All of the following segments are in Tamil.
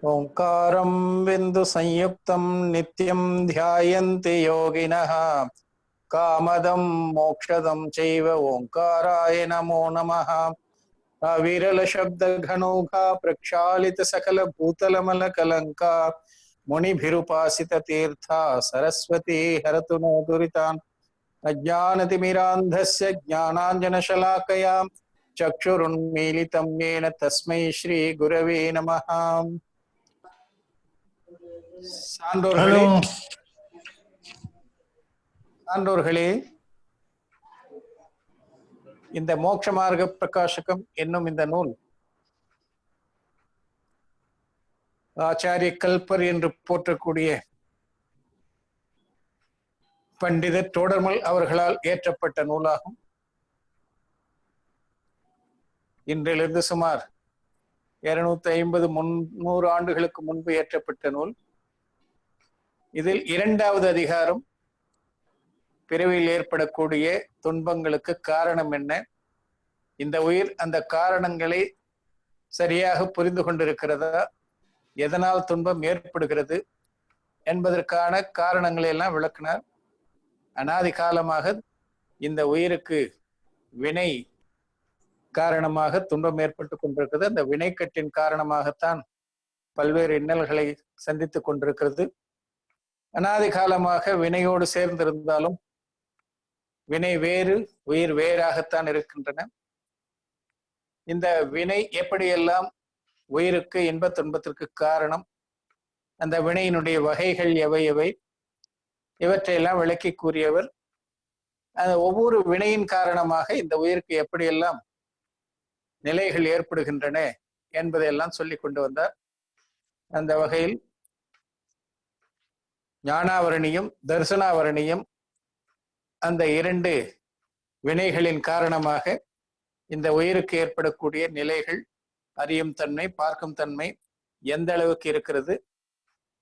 ओंकारं बिंदु संयुक्तं नित्यं ध्यायन्ति योगिनः कामदं मोक्षदं चैव ओंकाराय नमो नमः। अविरल शब्द घनौघा प्रक्षालित सकल भूतलमल कलंका मुनिभिरुपासित तीर्था सरस्वती हरतु नो दुरितान्। अज्ञानतिमिरान्धस्य ज्ञानाञ्जनशलाकया चक्षुरुन्मीलितं येन तस्मै श्री गुरवे नमः। சான்றோர்களே சான்றோர்களே இந்த மோட்ச மார்க்க பிரகாசகம் என்னும் இந்த நூல் ஆச்சாரிய கல்பர் என்று போற்றக்கூடிய பண்டிதர் தோடர்மல் அவர்களால் இயற்றப்பட்ட நூலாகும். இன்றிலிருந்து சுமார் 250-300 ஆண்டுகளுக்கு முன்பு இயற்றப்பட்ட நூல். இதில் 2வது அதிகாரம் பிறவியில் ஏற்படக்கூடிய துன்பங்களுக்கு காரணம் என்ன, இந்த உயிர் அந்த காரணங்களை சரியாக புரிந்து கொண்டிருக்கிறதா, எதனால் துன்பம் ஏற்படுகிறது என்பதற்கான காரணங்களை எல்லாம் விளக்கினார். அனாதி காலமாக இந்த உயிருக்கு வினை காரணமாக துன்பம் ஏற்பட்டு கொண்டிருக்கிறது. அந்த வினைக்கட்டின் காரணமாகத்தான் பல்வேறு இன்னல்களை சந்தித்துக் கொண்டிருக்கிறது. அனாதி காலமாக வினையோடு சேர்ந்திருந்தாலும் வினை வேறு உயிர் வேறாகத்தான் இருக்கின்றன. இந்த வினை எப்படியெல்லாம் உயிருக்கு இன்ப துன்பத்திற்கு காரணம், அந்த வினையினுடைய வகைகள் எவை எவை, இவற்றையெல்லாம் விளக்கி கூறியவர். அந்த ஒவ்வொரு வினையின் காரணமாக இந்த உயிருக்கு எப்படியெல்லாம் நிலைகள் ஏற்படுகின்றன என்பதையெல்லாம் சொல்லி கொண்டு வந்தார். அந்த வகையில் ஞானாவரணியும் தர்சனாவரணியும் அந்த 2 வினைகளின் காரணமாக இந்த உயிருக்கு ஏற்படக்கூடிய நிலைகள், அறியும் தன்மை, பார்க்கும் தன்மை எந்த அளவுக்கு இருக்கிறது.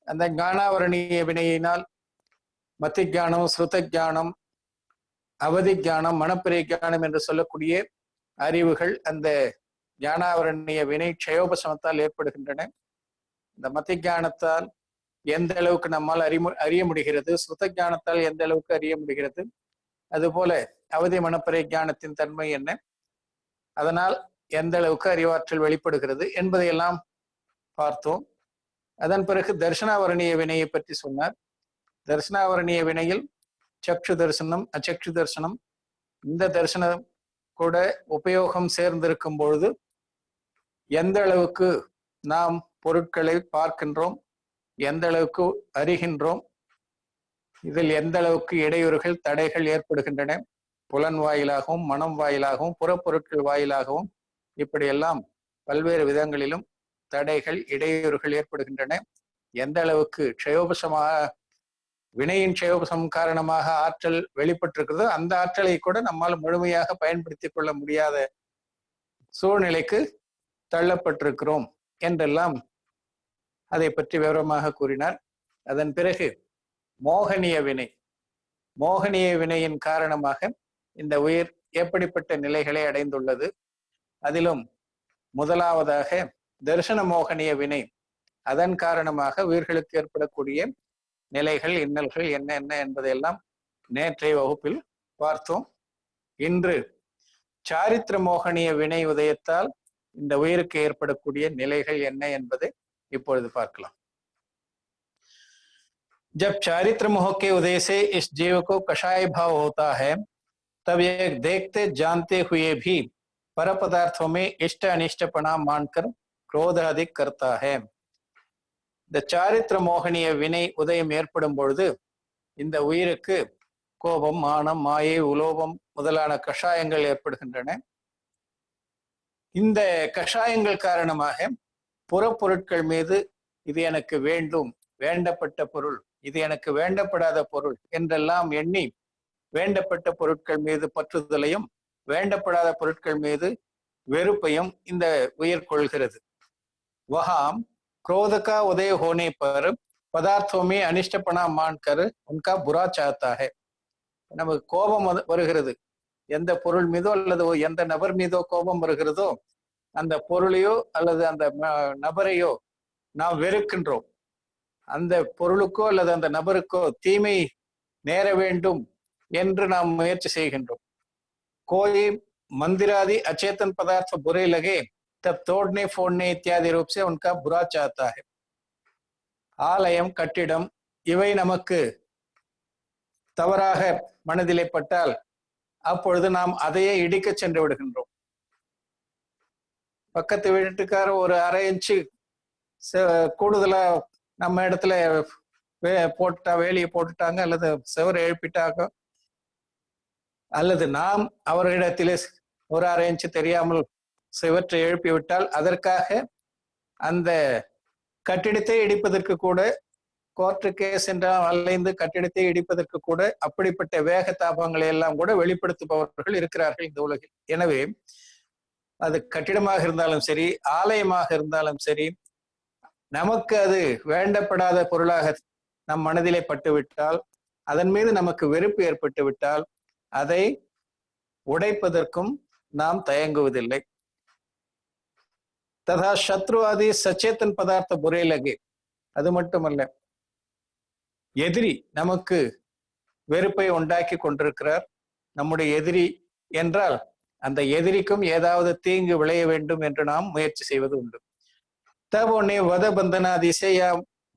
அந்த ஞானாவரணிய வினையினால் மத்தி ஞானம், ஸ்ருத ஞானம், அவதி ஞானம், மனப்பிரிய ஞானம் என்று சொல்லக்கூடிய அறிவுகள் அந்த ஞானாவரணிய வினை க்ஷயோபசமத்தால் ஏற்படுகின்றன. இந்த மத்தி ஞானத்தால் எந்த அளவுக்கு நம்மால் அறிய முடிகிறது, ஸ்ருத ஞானத்தால் எந்த அளவுக்கு அறிய முடிகிறது, அதுபோல அவதி மனப்பிரிய ஞானத்தின் தன்மை என்ன, அதனால் எந்த அளவுக்கு அறிவாற்றல் வெளிப்படுகிறது என்பதையெல்லாம் பார்த்தோம். அதன் பிறகு தர்சனாவரணிய வினையை பற்றி சொன்னார். தர்சனாவரணிய வினையில் சக்ஷு தரிசனம், அச்சக்ஷு தரிசனம், இந்த தரிசனம் கூட உபயோகம் சேர்ந்திருக்கும் பொழுது எந்த அளவுக்கு நாம் பொருட்களை பார்க்கின்றோம், எந்த அளவுக்கு அறிகின்றோம், இதில் எந்த அளவுக்கு இடையூறுகள் தடைகள் ஏற்படுகின்றன, புலன் வாயிலாகவும் மனம் வாயிலாகவும் புறப்பொருட்கள் வாயிலாகவும் இப்படியெல்லாம் பல்வேறு விதங்களிலும் தடைகள் இடையூறுகள் ஏற்படுகின்றன. எந்த அளவுக்கு க்ஷயோபசமாக வினையின் க்ஷயோபசம் காரணமாக ஆற்றல் வெளிப்பட்டிருக்கிறதோ அந்த ஆற்றலை கூட நம்மால் முழுமையாக பயன்படுத்திக் கொள்ள முடியாத சூழ்நிலைக்கு தள்ளப்பட்டிருக்கிறோம் என்றெல்லாம் அதை பற்றி விவரமாக கூறினார். அதன் பிறகு மோகனிய வினை, மோகனிய வினையின் காரணமாக இந்த உயிர் எப்படிப்பட்ட நிலைகளை அடைந்துள்ளது, அதிலும் முதலாவதாக தரிசன மோகனிய வினை, அதன் காரணமாக உயிர்களுக்கு ஏற்படக்கூடிய நிலைகள் இன்னல்கள் என்ன என்ன என்பதையெல்லாம் நேற்றைய வகுப்பில் பார்த்தோம். இன்று சாரித்திர மோகனிய வினை உதயத்தால் இந்த உயிருக்கு ஏற்படக்கூடிய நிலைகள் என்ன என்பதை இப்பொழுது பார்க்கலாம். जब चारित्र मोह के उदय से इस जीव को कषाय भाव होता है, तब ये देखते जानते हुए भी पर पदार्थों में इष्ट अनिष्टपना मानकर क्रोध अधिक करता है. இந்த சாரித்திர மோகனிய வினை உதயம் ஏற்படும் பொழுது இந்த உயிருக்கு கோபம், மானம், மாயை, உலோபம் முதலான கஷாயங்கள் ஏற்படுகின்றன. இந்த கஷாயங்கள் காரணமாக புறப்பொருட்கள் மீது இது எனக்கு வேண்டும், வேண்டப்பட்ட பொருள், இது எனக்கு வேண்டப்படாத பொருள் என்றெல்லாம் எண்ணி வேண்டப்பட்ட பொருட்கள் மீது பற்றுதலையும் வேண்டப்படாத பொருட்கள் மீது வெறுப்பையும் இந்த உயிர் கொள்கிறது. வஹாம் क्रोध का उदय होने पर पदार्थों में अनिष्टपना मानकर उनका बुरा चाहता है. நமக்கு கோபம் வருகிறது, எந்த பொருள் மீதோ அல்லது எந்த நபர் மீதோ கோபம் வருகிறதோ அந்த பொருளையோ அல்லது அந்த நபரையோ நாம் வெறுக்கின்றோம். அந்த பொருளுக்கோ அல்லது அந்த நபருக்கோ தீமை நேர வேண்டும் என்று நாம் முயற்சி செய்கின்றோம். कोई मंदिर आदि अचेतन पदार्थ बुरे लगे तब तोड़ने फोड़ने इत्यादि रूप से उनका बुरा चाहता है. ஆலயம் கட்டிடம் இவை நமக்கு தவறாக மனதிலே பட்டால் அப்பொழுது நாம் அதையே இடிக்க சென்று விடுகின்றோம். பக்கத்து வீட்டுக்கார ஒரு அரை இன்ச்சு கூடுதலா நம்ம இடத்துல போட்டுட்டா, வேலியை போட்டுட்டாங்க அல்லது செவரை எழுப்பிட்டாங்க, அல்லது நாம் அவர்களிடத்திலே ஒரு அரை இன்ச்சு தெரியாமல் சிவற்றை எழுப்பிவிட்டால் அதற்காக அந்த கட்டிடத்தை இடிப்பதற்கு கூட கோர்ட்டு கேஸ் என்றால் அலைந்து கட்டிடத்தை இடிப்பதற்கு கூட அப்படிப்பட்ட வேக தாபங்களை எல்லாம் கூட வெளிப்படுத்துபவர்கள் இருக்கிறார்கள் இந்த உலகில். எனவே அது கட்டிடமாக இருந்தாலும் சரி, ஆலயமாக இருந்தாலும் சரி, நமக்கு அது வேண்டப்படாத பொருளாக நம் மனதிலே பட்டுவிட்டால், அதன் மீது நமக்கு வெறுப்பு ஏற்பட்டு விட்டால் அதை உடைப்பதற்கும் நாம் தயங்குவதில்லை. ததா சத்ருவாதி சச்சேத்தன் பதார்த்த புரே லகே. அது மட்டுமல்ல, எதிரி நமக்கு வெறுப்பை உண்டாக்கி கொண்டிருக்கிறார். நம்முடைய எதிரி என்றால் அந்த எதிரிக்கும் ஏதாவது தீங்கு விளைய வேண்டும் என்று நாம் முயற்சி செய்வது உண்டு. तब उन्हें वध बंधनादि से या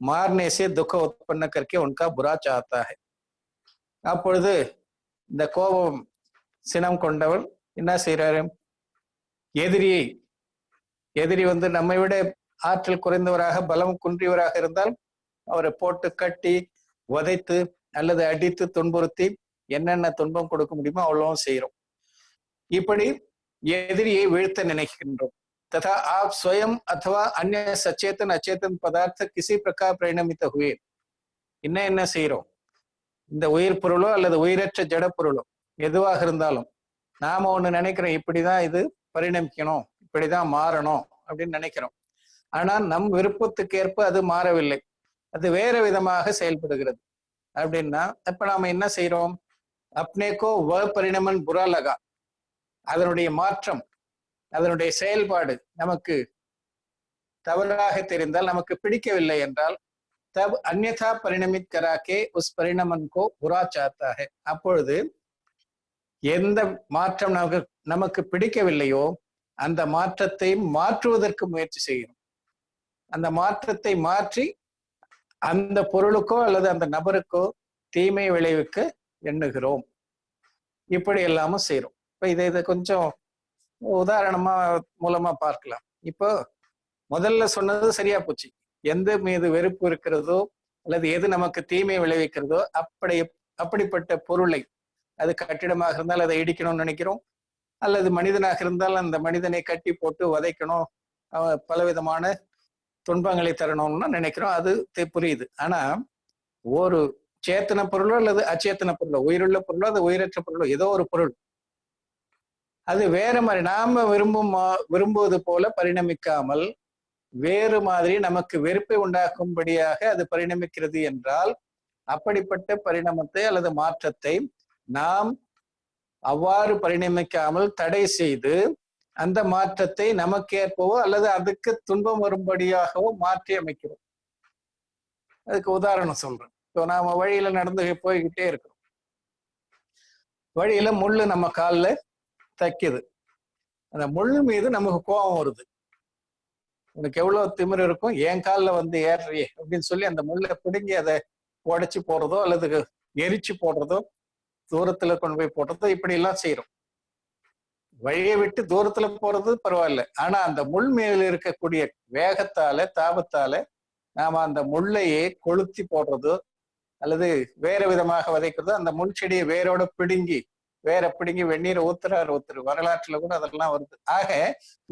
मारने से दुख उत्पन्न करके उनका बुरा चाहता है. அப்பொழுது இந்த கோபம் சினம் கொண்டவர் என்ன செய்யறாரு? எதிரி நம்மை விட ஆற்றல் குறைந்தவராக, பலம் குன்றியவராக இருந்தால் அவரை போட்டு கட்டி உதைத்து அல்லது அடித்து துன்புறுத்தி என்னென்ன துன்பம் கொடுக்க முடியுமோ அவ்வளவும் செய்யறோம். இப்படி எதிரியை வீழ்த்த நினைக்கின்றோம். तथा आप स्वयं अथवा अन्य सचेतन अचेतन पदार्थ किसी प्रकार परिणमित हुए. என்ன செய்யறோம்? இந்த உயிர் பொருளோ அல்லது உயிரற்ற ஜட பொருளோ எதுவாக இருந்தாலும் நாம ஒண்ணு நினைக்கிறோம், இப்படிதான் இது பரிணமிக்கணும், இப்படிதான் மாறணும் அப்படின்னு நினைக்கிறோம். ஆனா நம் விருப்பத்துக்கு ஏற்ப அது மாறவில்லை, அது வேற விதமாக செயல்படுகிறது. அப்படின்னா இப்ப நாம என்ன செய்யறோம்? அப்னேக்கோ வ பரிணமன் புரா லகா. அதனுடைய மாற்றம், அதனுடைய செயல்பாடு நமக்கு தவறாக தெரிந்தால், நமக்கு பிடிக்கவில்லை என்றால், தப் அந்யதா பரிணமித் கராக்கே உஸ் பரிணமன் கோ புரா சாத்தா ஹை. அப்பொழுது எந்த மாற்றம் நமக்கு பிடிக்கவில்லையோ அந்த மாற்றத்தை மாற்றுவதற்கு முயற்சி செய்கிறோம். அந்த மாற்றத்தை மாற்றி அந்த பொருளுக்கோ அல்லது அந்த நபருக்கோ தீமை விளைவிக்க எண்ணுகிறோம். இப்படி எல்லாமும் செய்யறோம். இப்ப இதை கொஞ்சம் உதாரணமா மூலமா பார்க்கலாம். இப்போ முதல்ல சொன்னது சரியா போச்சு. எந்த மீது வெறுப்பு இருக்கிறதோ அல்லது எது நமக்கு தீமை விளைவிக்கிறதோ அப்படிப்பட்ட பொருளை, அது கட்டிடமாக இருந்தால் அதை இடிக்கணும்னு நினைக்கிறோம், அல்லது மனிதனாக இருந்தால் அந்த மனிதனை கட்டி போட்டு வதைக்கணும், பலவிதமான துன்பங்களை தரணும்னு நினைக்கிறோம். அது புரியுது. ஆனா ஒரு சேத்தன பொருளோ அல்லது அச்சேத்தன பொருளோ, உயிருள்ள பொருளோ அது உயிரற்ற பொருளோ, ஏதோ ஒரு பொருள் அது வேற மாதிரி நாம விரும்புவது போல பரிணமிக்காமல் வேறு மாதிரி நமக்கு வெறுப்பை உண்டாக்கும்படியாக அது பரிணமிக்கிறது என்றால், அப்படிப்பட்ட பரிணாமத்தை அல்லது மாற்றத்தை நாம் அவ்வாறு பரிணமிக்காமல் தடை செய்து அந்த மாற்றத்தை நமக்கேற்பவோ அல்லது அதுக்கு துன்பம் வரும்படியாகவோ மாற்றி அமைக்கிறோம். அதுக்கு உதாரணம் சொல்றேன். இப்போ நாம வழியில நடந்து போய்கிட்டே இருக்கிறோம். வழியில முள்ளு நம்ம காலில் தைக்குது. அந்த முள் மீது நமக்கு கோபம் வருது. உனக்கு எவ்வளவு திமிரு இருக்கும், என் காலில் ஏறியே அப்படின்னு சொல்லி அந்த முள்ளை பிடுங்கி அதை உடைச்சு போடுறதோ அல்லது எரிச்சு போடுறதோ, தூரத்துல கொண்டு போய் போடுறதோ, இப்படி எல்லாம் செய்யறோம். வழியை விட்டு தூரத்துல போறது பரவாயில்ல, ஆனா அந்த முள் மேல இருக்கக்கூடிய வேகத்தால தாபத்தால நாம அந்த முள்ளையே கொளுத்தி போடுறதோ அல்லது வேற விதமாக வதைக்கிறதோ, அந்த முள் செடியை வேரோட பிடுங்கி வெந்நீரை ஊத்துறாரு ஒருத்தர், வரலாற்றுல கூட அதெல்லாம் வருது. ஆக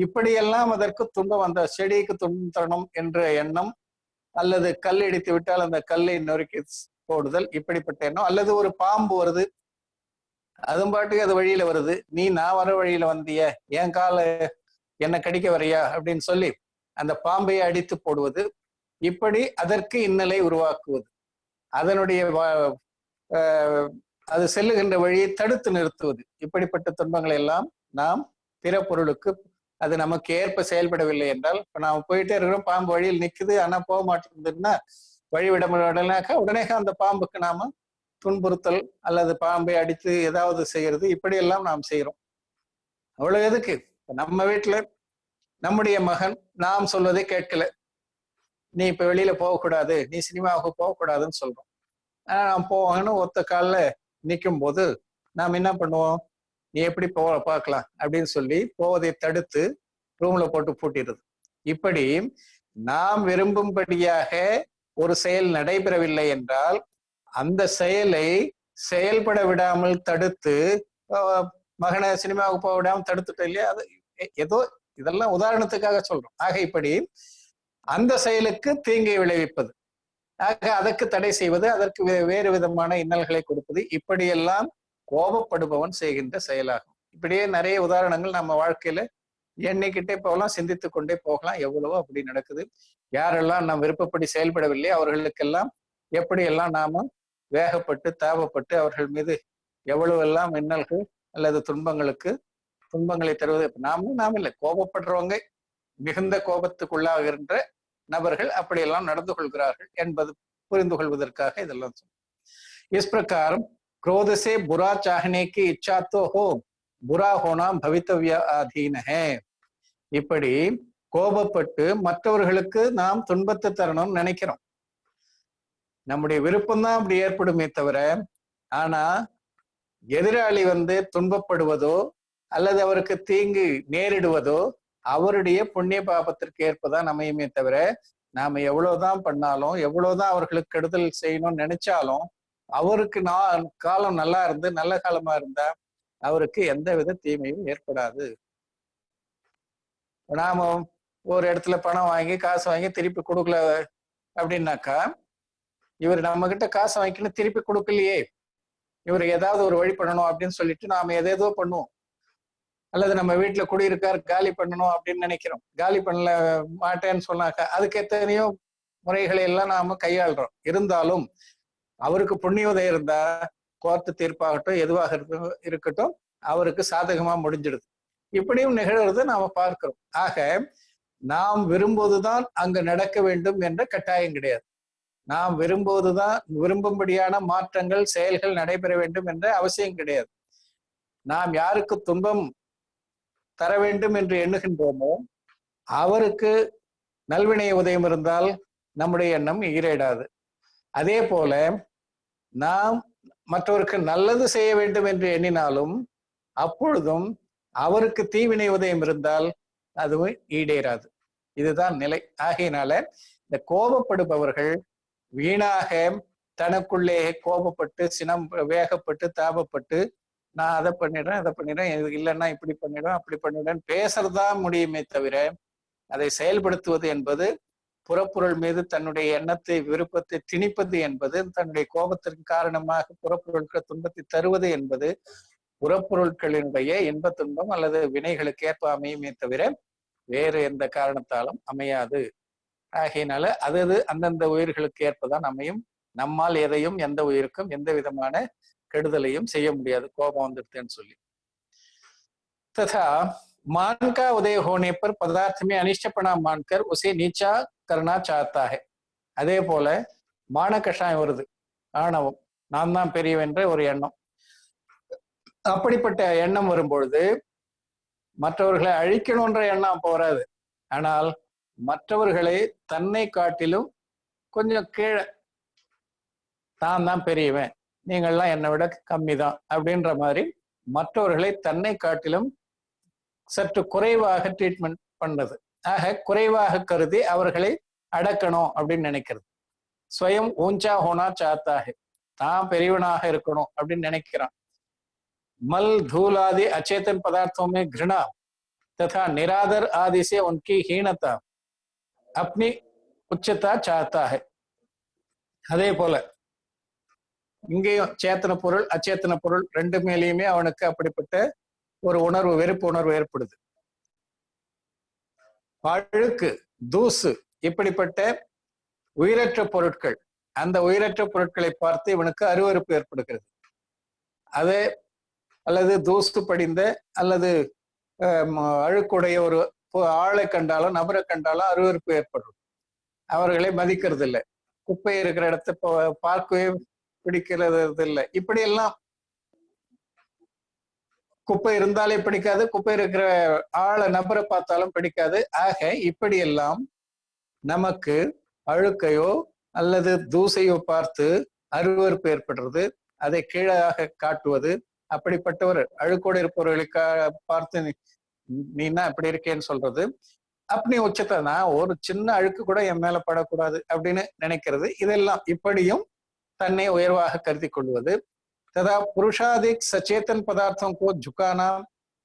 இப்படியெல்லாம் அதற்கு துன்பம், அந்த செடிக்கு துன்பம் தரணும் என்ற எண்ணம், அல்லது கல் இடித்து விட்டால் அந்த கல்லை நொறுக்கி போடுதல், இப்படிப்பட்ட எண்ணம். அல்லது ஒரு பாம்பு வருது, அதுவும் பாட்டுக்கு அது வழியில வருது, நீ நான் வர வழியில வந்திய, என் கால என்னை கடிக்க வரையா அப்படின்னு சொல்லி அந்த பாம்பையை அடித்து போடுவது, இப்படி அதற்கு இன்னலை உருவாக்குவது, அதனுடைய அது செல்லுகின்ற வழியை தடுத்து நிறுத்துவது, இப்படிப்பட்ட துன்பங்களை எல்லாம் நாம் பிற பொருளுக்கு அது நமக்கு ஏற்ப செயல்படவில்லை என்றால், இப்ப நாம போயிட்டே இருக்கிறோம், பாம்பு வழியில் நிக்குது, ஆனா போக மாட்டேங்குதுன்னா வழிவிடமுடனாக்க உடனே அந்த பாம்புக்கு நாம துன்புறுத்தல் அல்லது பாம்பை அடித்து ஏதாவது செய்யறது, இப்படியெல்லாம் நாம் செய்யறோம். அவ்வளவு எதுக்கு? நம்ம வீட்டுல நம்முடைய மகன் நாம் சொல்வதை கேட்கல, நீ இப்ப வெளியில போகக்கூடாது, நீ சினிமாவுக்கு போகக்கூடாதுன்னு சொல்றோம். நான் போவேன்னு ஒத்த காலில் நிற்கும் போது நாம் என்ன பண்ணுவோம்? நீ எப்படி போக பார்க்கலாம் அப்படின்னு சொல்லி போவதை தடுத்து ரூம்ல போட்டு பூட்டிடுறது. இப்படி நாம் விரும்பும்படியாக ஒரு செயல் நடைபெறவில்லை என்றால் அந்த செயலை செயல்பட விடாமல் தடுத்து, மகனை சினிமாவுக்கு போக விடாமல் தடுத்துட்டோம் இல்லையா? அது ஏதோ இதெல்லாம் உதாரணத்துக்காக சொல்றோம். ஆக இப்படி அந்த செயலுக்கு தீங்கை விளைவிப்பது, ஆக அதற்கு தடை செய்வது, அதற்கு வேறு விதமான இன்னல்களை கொடுப்பது, இப்படியெல்லாம் கோபப்படுபவன் செய்கின்ற செயலாகும். இப்படியே நிறைய உதாரணங்கள் நம்ம வாழ்க்கையில எண்ணிக்கிட்டே போகலாம், சிந்தித்து கொண்டே போகலாம். எவ்வளவோ அப்படி நடக்குது. யாரெல்லாம் நாம் விருப்பப்படி செயல்படவில்லை அவர்களுக்கெல்லாம் எப்படியெல்லாம் நாம வேகப்பட்டு தாபப்பட்டு அவர்கள் மீது எவ்வளவெல்லாம் இன்னல்கள் அல்லது துன்பங்களை தருவது. நாம இல்லை, கோபப்படுறவங்க, மிகுந்த கோபத்துக்குள்ளாகின்ற நபர்கள் அப்படியெல்லாம் நடந்து கொள்கிறார்கள் என்பது புரிந்து கொள்வதற்காக இதெல்லாம் சொல்றோம். इस प्रकार क्रोध से बुरा चाहने की इच्छा तो हो, बुरा होना भवितव्य अधीन है. இப்படி கோபப்பட்டு மற்றவர்களுக்கு நாம் துன்பத்தை தரணும்னு நினைக்கிறோம். நம்முடைய விருப்பம் தான் அப்படி ஏற்படுமே தவிர, ஆனா எதிராளி துன்பப்படுவதோ அல்லது அவருக்கு தீங்கு நேரிடுவதோ அவருடைய புண்ணிய பாபத்திற்கு ஏற்பதான் அமையுமே தவிர, நாம எவ்வளவுதான் பண்ணாலும் எவ்வளவுதான் அவர்களுக்கு கெடுதல் செய்யணும்னு நினைச்சாலும் அவருக்கு காலம் நல்லா இருந்து நல்ல காலமா இருந்தா அவருக்கு எந்த வித தீமையும் ஏற்படாது. நாம ஒரு இடத்துல பணம் வாங்கி காசு வாங்கி திருப்பி கொடுக்கல அப்படின்னாக்கா, இவர் நம்ம கிட்ட காசு வாங்கிக்கணும் திருப்பி கொடுக்கலையே, இவர் ஏதாவது ஒரு வழி பண்ணணும் அப்படின்னு சொல்லிட்டு நாம எதேதோ பண்ணுவோம். அல்லது நம்ம வீட்டுல குடியிருக்கார், காலி பண்ணணும் அப்படின்னு நினைக்கிறோம். காலி பண்ணல மாட்டேன்னு சொன்னாக்கா அதுக்கு எத்தனையோ முறைகளை எல்லாம் நாம கையாளுறோம். இருந்தாலும் அவருக்கு புண்ணியோதயம் இருந்தா கோர்ட்டு தீர்ப்பாகட்டும் எதுவாக இருக்கட்டும் அவருக்கு சாதகமா முடிஞ்சிடுது. இப்படியும் நிகழ்றது நாம பார்க்கிறோம். ஆக நாம் விரும்புவதுதான் அங்க நடக்க வேண்டும் என்ற கட்டாயம் கிடையாது. நாம் விரும்பும்படியான மாற்றங்கள் செயல்கள் நடைபெற வேண்டும் என்ற அவசியம் கிடையாது. நாம் யாருக்கு துன்பம் தர வேண்டும் என்று எண்ணுகின்றோமோ அவருக்கு நல்வினை உதயம் இருந்தால் நம்முடைய எண்ணம் ஈரேடாது. அதே போல நாம் மற்றவருக்கு நல்லது செய்ய வேண்டும் என்று எண்ணினாலும் அப்பொழுதும் அவருக்கு தீவினை உதயம் இருந்தால் அதுவும் ஈடேறாது. இதுதான் நிலை. ஆகையினால இந்த கோபப்படுபவர்கள் வீணாக தனக்குள்ளே கோபப்பட்டு வேகப்பட்டு தாபப்பட்டு நான் அதை பண்ணிடுறேன் இல்லைன்னா இப்படி பண்ணிடுறேன் அப்படி பண்ணிடுறேன் பேசுறதுதான் முடியுமே தவிர அதை செயல்படுத்துவது என்பது, புறப்பொருள் மீது தன்னுடைய எண்ணத்தை விருப்பத்தை திணிப்பது என்பது, தன்னுடைய கோபத்திற்கு காரணமாக புறப்பொருட்கள் துன்பத்தை தருவது என்பது புறப்பொருட்களினுடைய இன்ப துன்பம் அல்லது வினைகளுக்கு ஏற்ப அமையுமே தவிர வேறு எந்த காரணத்தாலும் அமையாது. ஆகையினால அது அந்தந்த உயிர்களுக்கு ஏற்பதான் அமையும். நம்மால் எதையும் எந்த உயிருக்கும் எந்த விதமான கெடுதலையும் செய்ய முடியாது கோபம் வந்துடுதுன்னு சொல்லி. तथा मान का उदय होने पर पदार्थ में अनिष्टपना मानकर उसे नीचा करना चाहता है. அதே போல மான கஷாயம் வருது, ஆணவம், நான் தான் பெரியவென்ற ஒரு எண்ணம். அப்படிப்பட்ட எண்ணம் வரும்பொழுது மற்றவர்களை அழிக்கணும்ன்ற எண்ணம் அப்போ வராது. ஆனால் மற்றவர்களை தன்னை காட்டிலும் கொஞ்சம் கீழே, தான் தான் பெரியவன், நீங்கள்லாம் என்னை விட கம்மி தான் அப்படின்ற மாதிரி மற்றவர்களை தன்னை காட்டிலும் சற்று குறைவாக ட்ரீட்மெண்ட் பண்ணது. ஆக குறைவாக கருதி அவர்களை அடக்கணும் அப்படின்னு நினைக்கிறது. ஸ்வயம் ஊஞ்சா ஹோனா சாத்தாக, தான் பெரியவனாக இருக்கணும் அப்படின்னு நினைக்கிறான். மல் धूल आदि अचेतन पदार्थों में घृणा तथा निरादर आदि से उनकी हीनता अपनी उच्चता चाहता है. அதே போல இங்கேயும் சேத்தன பொருள் அச்சேத்தன பொருள் ரெண்டு மேலேயுமே அவனுக்கு அப்படிப்பட்ட ஒரு உணர்வு, வெறுப்பு உணர்வு ஏற்படுது. அழுக்கு, தூசு, இப்படிப்பட்ட உயிரற்ற பொருட்கள், அந்த உயிரற்ற பொருட்களை பார்த்து இவனுக்கு அருவருப்பு ஏற்படுகிறது. அதே அல்லது தூசு படிந்த அல்லது அழுக்குடைய ஒரு ஆளை கண்டாலும் நபரை கண்டாலும் அருவருப்பு ஏற்படும். அவர்களை மதிக்கிறது இல்லை. குப்பை இருக்கிற இடத்த பார்க்கவே பிடிக்கிறது இல்லை. இப்படி எல்லாம் குப்பை இருந்தாலே பிடிக்காது, குப்பை இருக்கிற நபரை பார்த்தாலும் பிடிக்காது. ஆக இப்படியெல்லாம் நமக்கு அழுக்கையோ அல்லது தூசையோ பார்த்து அருவருப்பு ஏற்படுறது, அதை கீழாக காட்டுவது, அப்படிப்பட்டவர் அழுக்கோடு இருப்பவர்களை பார்த்து நீனா இப்படி இருக்கேன்னு சொல்றது, அப்படி உச்சத்தை நான் ஒரு சின்ன அழுக்கு கூட என் மேல படக்கூடாது அப்படின்னு நினைக்கிறது, இதெல்லாம் இப்படியும் தன்னை உயர்வாக கருதி கொள்வது. तथा पुरुषाधिक सचेतन पदार्थों को झुकाना,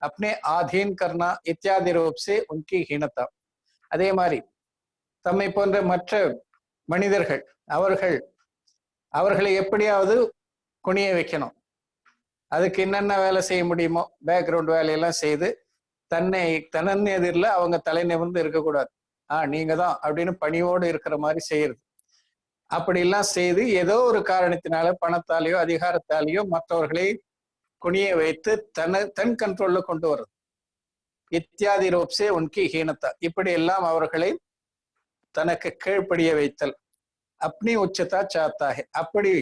अपने आधीन करना इत्यादि रूप से उनकी हीनता. அதே மாதிரி தம்மை போன்ற மற்ற மனிதர்கள் அவர்களை எப்படியாவது குனிய வைக்கணும், அதுக்கு என்னென்ன வேலை செய்ய முடியுமோ பேக்ரவுண்ட் வேலையெல்லாம் செய்து தன்னன் எதிரில் அவங்க தலை நிமிர்ந்து இருக்கக்கூடாது, நீங்க தான் அப்படின்னு பணியோடு இருக்கிற மாதிரி செய்யறது. அப்படிலாம் செய்து ஏதோ ஒரு காரணத்தினால பணத்தாலேயோ அதிகாரத்தாலேயோ மற்றவர்களை குனிய வைத்து தன் கண்ட்ரோல்ல கொண்டு வர்றது. இத்தியாதி ரூப்ஸே உன்கி ஹீனத்தா, இப்படி எல்லாம் அவர்களை தனக்கு கீழ்ப்படிய வைத்தல். அப்படி உச்சத்தா சாத்தாக, அப்படி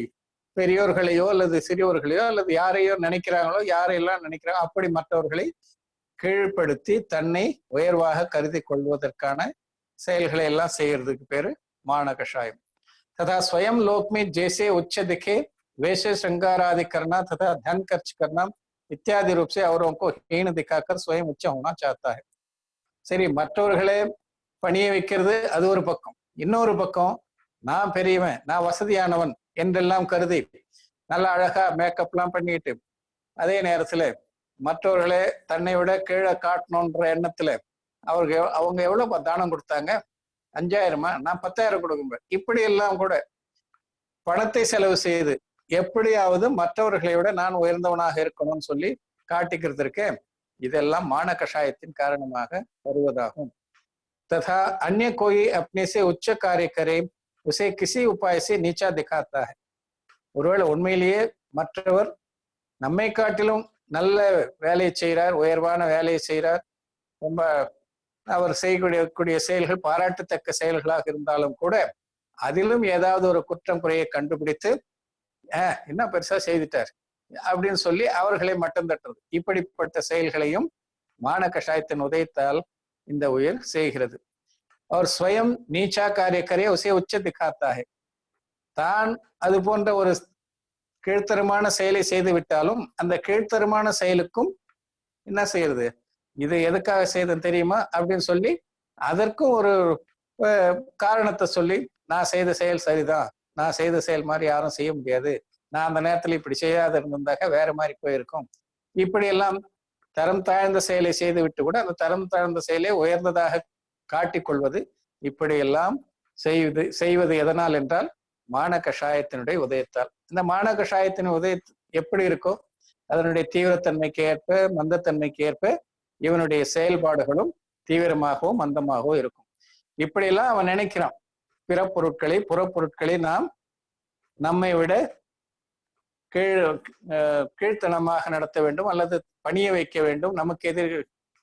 பெரியோர்களையோ அல்லது சிறியோர்களையோ அல்லது யாரையோ நினைக்கிறாங்களோ, யாரையெல்லாம் நினைக்கிறாங்களோ அப்படி மற்றவர்களை கீழ்ப்படுத்தி தன்னை உயர்வாக கருதி கொள்வதற்கான செயல்களை எல்லாம் செய்யறதுக்கு பேரு மான கஷாயம். तथा स्वयं लोक में जैसे उच्च दिखे वैसे श्रृंगार आदि करना तथा धन खर्च करना इत्यादि रूप से औरों को हीन दिखाकर स्वयं उच्च होना चाहता है. சரி, மற்றவர்களை பணிய வைக்கிறது அது ஒரு பக்கம். இன்னொரு பக்கம் நான் பெரியவன், நான் வசதியானவன் என்றெல்லாம் கருதி நல்ல அழகா மேக்கப்லாம் பண்ணிட்டு அதே நேரத்துல மற்றவர்களை தன்னை விட கீழே காட்டணுன்ற எண்ணத்துல அவங்க எவ்வளவு தானம் கொடுத்தாங்க, 5000, நான் 10,000 கொடுக்கும்பேன். இப்படி எல்லாம் கூட பணத்தை செலவு செய்து எப்படியாவது மற்றவர்களை விட நான் உயர்ந்தவனாக இருக்கணும்னு சொல்லி காட்டிக்கிறதுக்கு இதெல்லாம் மான கஷாயத்தின் காரணமாக வருவதாகும். तथा अन्य कोई अपने से उच्च कार्य करे उसे किसी उपाय से नीचा दिखाता है. ஒருவேளை உண்மையிலேயே மற்றவர் நம்மை காட்டிலும் நல்ல வேலையை செய்கிறார், உயர்வான வேலையை செய்கிறார், ரொம்ப அவர் செய்யக்கூடிய செயல்கள் பாராட்டத்தக்க செயல்களாக இருந்தாலும் கூட அதிலும் ஏதாவது ஒரு குற்றம் குறையை கண்டுபிடித்து என்ன பெருசா செய்துட்டார் அப்படின்னு சொல்லி அவர்களை மட்டம் தட்டுறது. இப்படிப்பட்ட செயல்களையும் மான கஷாயத்தின் உதயத்தால் இந்த உயிர் செய்கிறது. அவர் ஸ்வயம் நீச்சா காரியக்கரைய உசே உச்ச திகாத்தாக, தான் அது போன்ற ஒரு கீழ்த்தரமான செயலை செய்து விட்டாலும் அந்த கீழ்த்தரமான செயலுக்கும் என்ன செய்யறது, இது எதுக்காக செய்தேன் தெரியுமா அப்படின்னு சொல்லி அதற்கும் ஒரு காரணத்தை சொல்லி, நான் செய்த செயல் சரிதான், நான் செய்த செயல் மாதிரி யாரும் செய்ய முடியாது, நான் அந்த நேரத்துல இப்படி செய்யாத இருந்திருந்தாக்க வேற மாதிரி போயிருக்கும். இப்படி எல்லாம் தரம் தாழ்ந்த செயலை செய்து விட்டு கூட அந்த தரம் தாழ்ந்த செயலை உயர்ந்ததாக காட்டிக்கொள்வது, இப்படியெல்லாம் செய்வது எதனால் என்றால் மான கஷாயத்தினுடைய உதயத்தால். இந்த மான கஷாயத்தின் உதய எப்படி இருக்கோ அதனுடைய தீவிரத்தன்மைக்கு ஏற்ப மந்தத்தன்மைக்கு ஏற்ப இவனுடைய செயல்பாடுகளும் தீவிரமாகவும் மந்தமாகவும் இருக்கும். இப்படியெல்லாம் அவன் நினைக்கிறான், பிறப்பொருட்களை புறப்பொருட்களை நாம் நம்மை விட கீழ்த்தனமாக நடத்த வேண்டும் அல்லது பணிய வைக்க வேண்டும், நமக்கு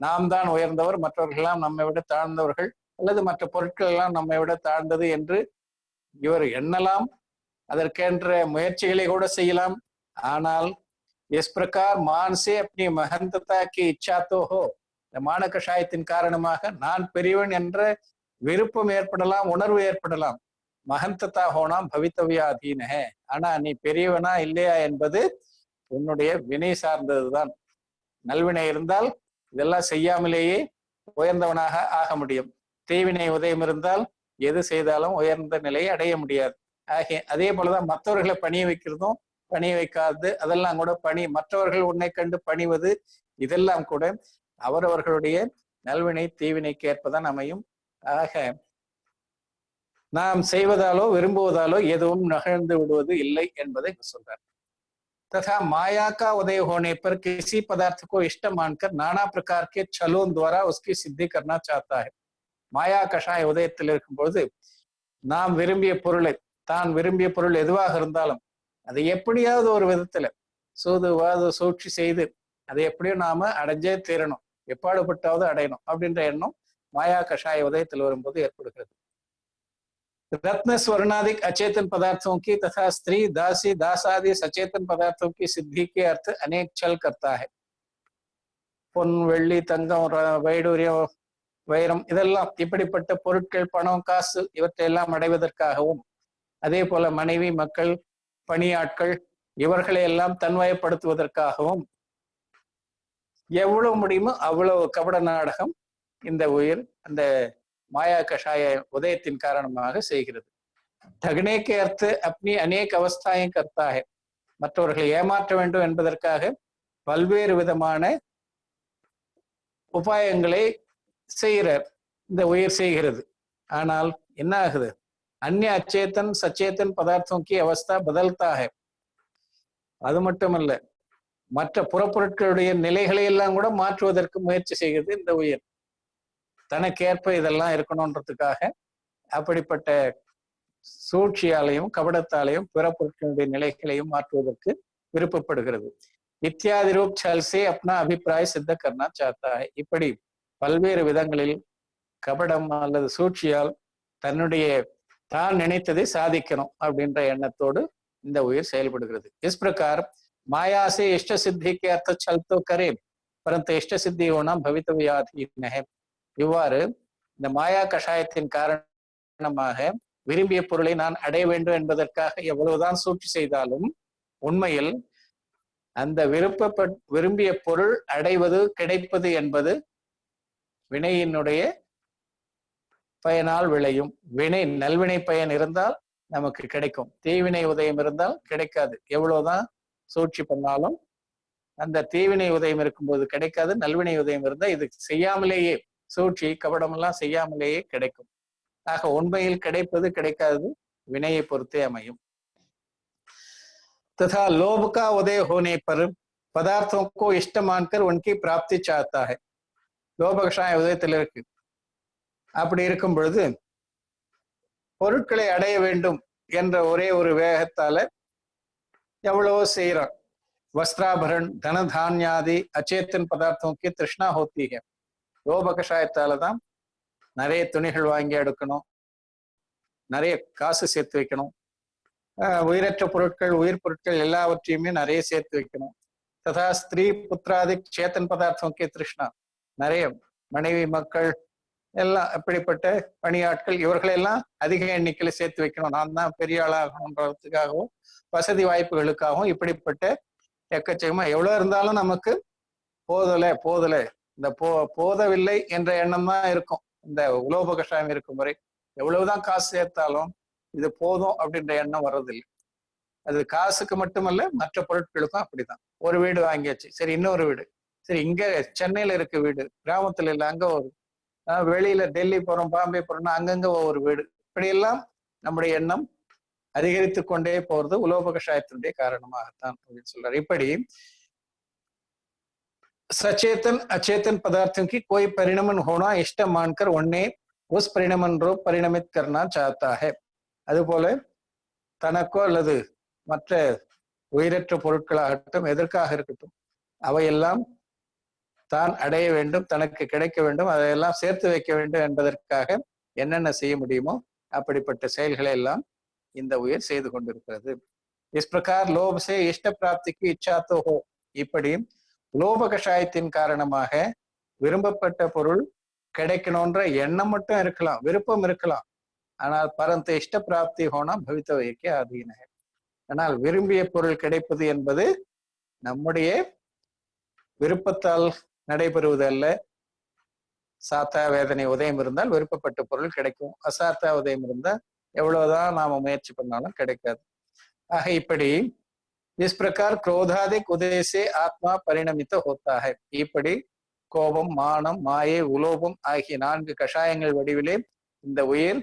நாம் தான் உயர்ந்தவர், மற்றவர்களெல்லாம் நம்மை விட தாழ்ந்தவர்கள் அல்லது மற்ற பொருட்கள் எல்லாம் நம்மை விட தாழ்ந்தது என்று இவர் எண்ணலாம். அதற்கென்ற முயற்சிகளை கூட செய்யலாம். ஆனால் इस प्रकार मान से अपनी महंतता की इच्छा तो हो, இந்த மான கஷாயத்தின் காரணமாக நான் பெரியவன் என்ற விருப்பம் ஏற்படலாம், உணர்வு ஏற்படலாம். மகந்ததா ஹோனா பவித்தவியாதீன, ஆனா நீ பெரியவனா இல்லையா என்பது உன்னுடைய வினை சார்ந்ததுதான். நல்வினை இருந்தால் இதெல்லாம் செய்யாமலேயே உயர்ந்தவனாக ஆக முடியும். தீவினை உதயம் இருந்தால் எது செய்தாலும் உயர்ந்த நிலையை அடைய முடியாது. அதே போலதான் மற்றவர்களை பணிய வைக்கிறதும் பணிய வைக்காது, அதெல்லாம் கூட மற்றவர்கள் உன்னை கண்டு பணிவது, இதெல்லாம் கூட அவரவர்களுடைய நல்வினை தீவினைக்கு ஏற்பதான் அமையும். ஆக நாம் செய்வதாலோ விரும்புவதாலோ எதுவும் நகர்ந்து விடுவது இல்லை என்பதை சொல்றார். तथा माया का उदय होने पर किसी पदार्थ को इष्ट मानकर नाना प्रकार के छलों द्वारा उसकी सिद्धि करना चाहता है. மாயா கஷாய உதயத்தில் இருக்கும்பொழுது நாம் விரும்பிய பொருளை, தான் விரும்பிய பொருள் எதுவாக இருந்தாலும் அதை எப்படியாவது ஒரு விதத்துல சூதுவாது சூழ்ச்சி செய்து அதை எப்படியும் நாம அடைஞ்சே தீரணும், எப்பாடுபட்டாவது அடையணும் அப்படின்ற எண்ணம் மாயா கஷாய உதயத்தில் வரும்போது ஏற்படுகிறது. रत्न स्वर्णाधिक अचेतन पदार्थों की तथा स्त्री दासी दास आदि सचेतन पदार्थों की सिद्धि के अर्थ अनेक छल करता है. பொன் வெள்ளி தங்கம் வைடூரியம் வைரம் இதெல்லாம் இப்படிப்பட்ட பொருட்கள் பணம் காசு இவற்றையெல்லாம் அடைவதற்காகவும் அதே போல மனைவி மக்கள் பணியாட்கள் இவர்களை எல்லாம் தன்வயப்படுத்துவதற்காகவும் எவ்வளவு முடியுமோ அவ்வளவு கபட நாடகம் இந்த உயிர் அந்த மாயா கஷாய உதயத்தின் காரணமாக செய்கிறது. ठगने के अर्थ अपनी अनेक अवस्थाएं करता है. மற்றவர்களை ஏமாற்ற வேண்டும் என்பதற்காக பல்வேறு விதமான உபாயங்களை செய்கிறார் இந்த உயிர் செய்கிறது. ஆனால் என்ன ஆகுது? अन्य अचेतन सचेतन पदार्थों की अवस्था बदलता है. அது மட்டுமல்ல, மற்ற புறப்பொருட்களுடைய நிலைகளை எல்லாம் கூட மாற்றுவதற்கு முயற்சி செய்கிறது இந்த உயிர். தனக்கேற்ப இதெல்லாம் இருக்கணும்ன்றதுக்காக அப்படிப்பட்ட சூழ்ச்சியாலையும் கபடத்தாலையும் பிற பொருட்களுடைய நிலைகளையும் மாற்றுவதற்கு விருப்பப்படுகிறது. இத்தியாதி ரூப் छल से अपना अभिप्राय सिद्ध करना चाहता है. இப்படி பல்வேறு விதங்களில் கபடம் அல்லது சூழ்ச்சியால் தன்னுடைய தான் நினைத்ததை சாதிக்கணும் அப்படின்ற எண்ணத்தோடு இந்த உயிர் செயல்படுகிறது. இஸ் பிரகார் माया से इष्ट सिद्धि के अर्थ छल तो करे परंतु इष्ट सिद्धि होना भवितव्याधीन है. இவ்வாறு இந்த மாயா கஷாயத்தின் காரணமாக விரும்பிய பொருளை நான் அடைய வேண்டும் என்பதற்காக எவ்வளவுதான் சூழ்ச்சி செய்தாலும் உண்மையில் அந்த விரும்பிய பொருள் அடைவது கிடைப்பது என்பது வினையினுடைய பயனால் விளையும். வினை நல்வினை பயன் இருந்தால் நமக்கு கிடைக்கும், தீவினை உதயம் இருந்தால் கிடைக்காது. எவ்வளவுதான் சூழ்ச்சி பண்ணாலும் அந்த தீவினை உதயம் இருக்கும்போது கிடைக்காது, நல்வினை உதயம் இருந்தால் இது செய்யாமலேயே சூழ்ச்சி கபடம் எல்லாம் செய்யாமலேயே கிடைக்கும். ஆக உண்மையில் கிடைப்பது கிடைக்காது வினையை பொறுத்தே அமையும். तथा लोभ का उदय होने पर पदार्थों को इष्ट मानकर उनकी प्राप्ति चाहता है. லோப கஷாய உதயத்தில் இருக்கு. அப்படி இருக்கும் பொழுது பொருட்களை அடைய வேண்டும் என்ற ஒரே ஒரு வேகத்தால எவ்வளவோ செய்யறான். वस्त्राभरण धन धान्यादि अचेतन पदार्थों की तृष्णा होती है. லோப கஷாயத்தால தான் நிறைய துணிகள் வாங்கி எடுக்கணும், நிறைய காசு சேர்த்து வைக்கணும், உயிரற்ற பொருட்கள் உயிர் பொருட்கள் எல்லாவற்றையுமே நிறைய சேர்த்து வைக்கணும். ததா ஸ்திரீ புத்திராதி சேத்தன் பதார்த்தம் கே திருஷ்ணா, நிறைய மனைவி மக்கள் எல்லாம் அப்படிப்பட்ட பணியாட்கள் இவர்களெல்லாம் அதிக எண்ணிக்கையில சேர்த்து வைக்கணும், நான் தான் பெரிய ஆளாகணுன்றதுக்காகவும் வசதி வாய்ப்புகளுக்காகவும் இப்படிப்பட்ட எக்கச்சக்கமா எவ்வளவு இருந்தாலும் நமக்கு போதல இந்த போதவில்லை என்ற எண்ணம் தான் இருக்கும். இந்த உலோப கஷாயம் இருக்கும் வரை எவ்வளவுதான் காசு சேர்த்தாலும் இது போதும் அப்படின்ற எண்ணம் வர்றதில்லை. அது காசுக்கு மட்டுமல்ல மற்ற பொருட்களுக்கும் அப்படிதான். ஒரு வீடு வாங்கியாச்சு, சரி இன்னொரு வீடு, சரி இங்க சென்னையில இருக்கு வீடு, கிராமத்துல இல்லை அங்க ஒரு, வெளியில டெல்லி போறோம் பாம்பே போறோம்னா அங்கங்க ஒவ்வொரு வீடு. இப்படியெல்லாம் நம்முடைய எண்ணம் அதிகரித்து கொண்டே போறது உலோப கஷாயத்தினுடைய காரணமாகத்தான் அப்படின்னு சொல்றாரு. இப்படி सचेतन अचेतन पदार्थों की कोई परिणमन होना इष्ट मानकर उन्हें उस परिणमन रूप परिणमित करना चाहता है. அதுபோல தனக்கோ அல்லது மற்ற உயிரற்ற பொருட்களாகட்டும் எதற்காக இருக்கட்டும் அவையெல்லாம் தான் அடைய வேண்டும், தனக்கு கிடைக்க வேண்டும், அதையெல்லாம் சேர்த்து வைக்க வேண்டும் என்பதற்காக என்னென்ன செய்ய முடியுமோ அப்படிப்பட்ட செயல்களை எல்லாம் இந்த உயிர் செய்து கொண்டிருக்கிறது. இஸ் பிரகார் லோப சே இஷ்ட பிராப்திக்கு இச்சா தோ ஹோ. இப்படி லோப கஷாயத்தின் காரணமாக விரும்பப்பட்ட பொருள் கிடைக்கணும்ன்ற எண்ணம் மட்டும் இருக்கலாம், விருப்பம் இருக்கலாம், ஆனால் பரந்த இஷ்ட பிராப்தி ஹோனா பவித்தவைக்கு அதீன. ஆனால் விரும்பிய பொருள் கிடைப்பது என்பது நம்முடைய விருப்பத்தால் நடைபெறுவது அல்ல. சாத்தா வேதனை உதயம் இருந்தால் விருப்பப்பட்ட பொருள் கிடைக்கும், அசாத்தா உதயம் இருந்தால் எவ்வளவுதான் நாம முயற்சி பண்ணாலும் கிடைக்காது. ஆக இப்படி इस प्रकार क्रोधादिक उदय से आत्मा परिणमित होता है. இப்படி கோபம் மானம் மாயை உலோபம் ஆகிய 4 கஷாயங்கள் வடிவிலே இந்த உயிர்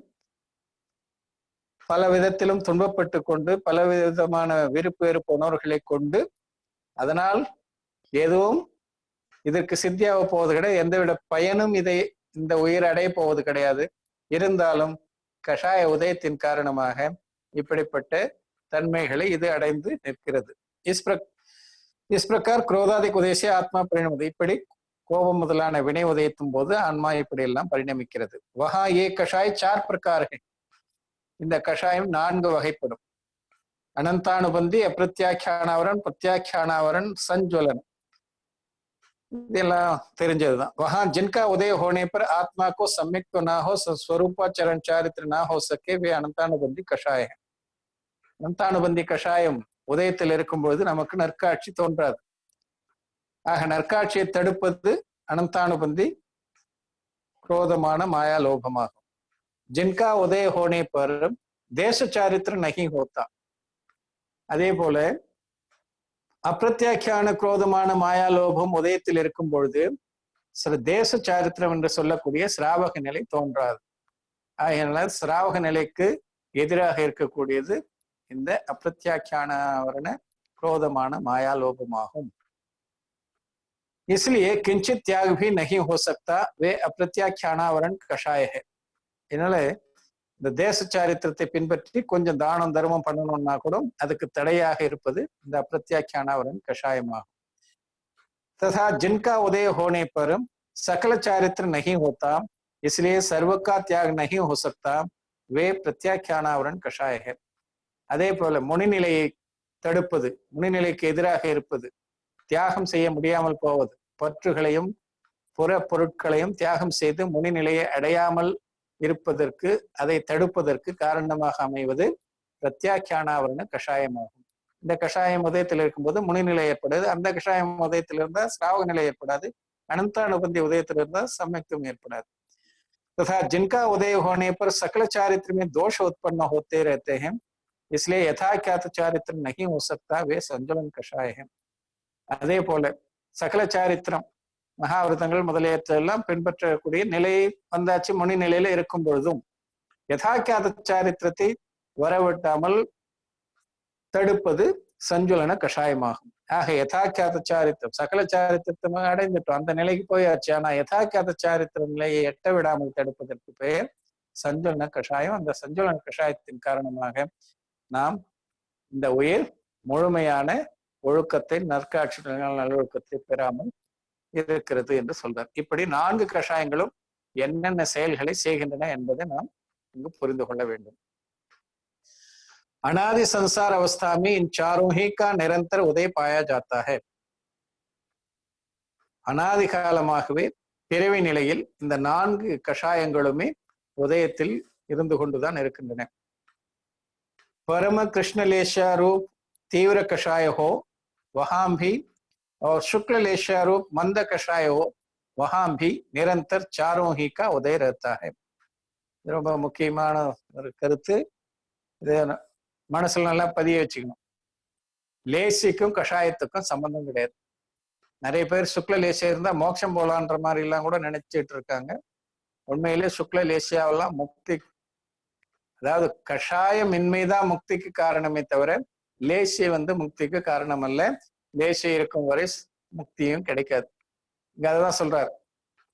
பல விதத்திலும் துன்பப்பட்டு கொண்டு பல விதமான விருப்பு வெறுப்பு உணர்வுகளை கொண்டு அதனால் எதுவும் இதற்கு சித்தியாக போவது கிடையாது, எந்தவித பயனும் இதை இந்த உயிர் அடைய போவது கிடையாது. இருந்தாலும் கஷாய உதயத்தின் காரணமாக இப்படிப்பட்ட தன்மைகளை இது அடைந்து நிற்கிறது. இஸ் பிரகார் क्रोधादिक उदय से आत्मा परिणमति. இப்படி கோபம் முதலான வினை உதயத்தும் போது ஆன்மா இப்படியெல்லாம் பரிணமிக்கிறது. வஹா ஏ கஷாய் சார் பிரகாரங்கள். இந்த கஷாயம் 4 வகைப்படும். அனந்தானுபந்தி, அப்பிரத்யாக்கியானாவரன், பிரத்யாக்கியானாவரன், சஞ்சுவலன். இதெல்லாம் தெரிஞ்சதுதான். वहां जिनका उदय होने पर आत्मा को सम्यक तो ना हो, स्वरूपा चरण चारित्र ना हो सके, वे अनंतानुबंधी कषाय है. அனந்தானுபந்தி கஷாயம் உதயத்தில் இருக்கும் பொழுது நமக்கு நற்காட்சி தோன்றாது. ஆக நற்காட்சியை தடுப்பது அனந்தானுபந்தி குரோதமான மாயா லோபமாகும். जिनका उदय होने पर देश चारित्र नहीं होता. அதே போல அப்பிரத்யாக்கியான குரோதமான மாயாலோபம் உதயத்தில் இருக்கும் பொழுது சில தேச சாரித்திரம் என்று சொல்லக்கூடிய சிராவக நிலை தோன்றாது. ஆகையினால சிராவக நிலைக்கு எதிராக இருக்கக்கூடியது இந்த அப்பிரத்யாக்கியானவரண குரோதமான மாயாலோபமாகும். इसलिए किंचित त्याग भी नहीं हो सकता, वे अप्रत्याख्यानावरण कषाय है. இதனால இந்த தேச சாரித்திரத்தை பின்பற்றி கொஞ்சம் தானம் தர்மம் பண்ணணும்னா கூட அதுக்கு தடையாக இருப்பது இந்த அப்பிரத்யாக்கியானாவரன் கஷாயமாகும். तथा जिनका उदय होने पर सकल चारित्र नहीं होता, इसलिए सर्व का त्याग नहीं हो सकता, वे प्रत्याख्यानावरण कषाय है. அதே போல முனிநிலையை தடுப்பது, முனிநிலைக்கு எதிராக இருப்பது, தியாகம் செய்ய முடியாமல் போவது, பற்றுகளையும் புற பொருட்களையும் தியாகம் செய்து முனிநிலையை அடையாமல் இருப்பதற்கு, அதை தடுப்பதற்கு காரணமாக அமைவது பிரத்யாக்கியானாவரண கஷாயமாகும். இந்த கஷாயம் உதயத்தில் இருக்கும்போது முனிநிலை ஏற்படாது. அந்த கஷாயம் உதயத்தில் இருந்தால் சிராவக நிலை ஏற்படாது. अनंतानुबंधी उदयத்தில் இருந்தால் सम्यक्तम ஏற்படாது. तथा जिनका उदय होने पर सकल चारित्र में दोष उत्पन्न होते रहते हैं, इसलिए यथाख्यात चारित्र नहीं हो सकता, वे संजलन कषाय है. அதே போல சகல சாரித்திரம் மகாவிரதங்கள் முதலியவற்றெல்லாம் பின்பற்றக்கூடிய நிலை வந்தாச்சு. முனி நிலையில இருக்கும் பொழுதும் யதாக்கியாத சாரித்திரத்தை வரவிட்டாமல் தடுப்பது சஞ்சுலன கஷாயமாகும். ஆக யதாக்கியாத சாரித்திரம் சகல சாரித்திரத்தை அடைந்துட்டோம், அந்த நிலைக்கு போயாச்சு. ஆனா யதாக்கியாத சாரித்திர நிலையை எட்ட விடாமல் தடுப்பதற்கு பெயர் சஞ்சுலன கஷாயம். அந்த சஞ்சுலன கஷாயத்தின் காரணமாக நாம் இந்த உயிர் முழுமையான ஒழுக்கத்தை, நற்காட்சி நல்லொழுக்கத்தை பெறாமல் இருக்கிறது என்று சொல்றார். இப்படி 4 கஷாயங்களும் என்னென்ன செயல்களை செய்கின்றன என்பதை நாம் இங்கு புரிந்து கொள்ள வேண்டும். अनादि संसार अवस्था में इन चारों ही का निरंतर उदय पाया जाता है. அனாதி காலமாகவே பிறவி நிலையில் இந்த 4 கஷாயங்களுமே உதயத்தில் இருந்து கொண்டுதான் இருக்கின்றன. परम कृष्ण लेशारूप तीव्र कषाय हो वहां भी, और शुक्ल लेशारूप मंद कषाय हो वहां भी निरंतर चारों ही का उदय रहता है. ரொம்ப முக்கியமான ஒரு கருத்து. இதை மனசுல நல்லா பதிய வச்சுக்கணும். லேசிக்கும் கஷாயத்துக்கும் சம்பந்தம் கிடையாது. நிறைய பேர் சுக்ல லேசியா இருந்தா மோட்சம் போலான்ற மாதிரி எல்லாம் கூட நினைச்சிட்டு இருக்காங்க. உண்மையிலே சுக்ல லேசியாவெல்லாம் முக்தி, அதாவது கஷாயம் இன்மைதான் முக்திக்கு காரணமே தவிர லேசிய முக்திக்கு காரணம் அல்ல. லேசிய இருக்கும் வரை முக்தியும் கிடைக்காது. இங்க அதுதான் சொல்றாரு.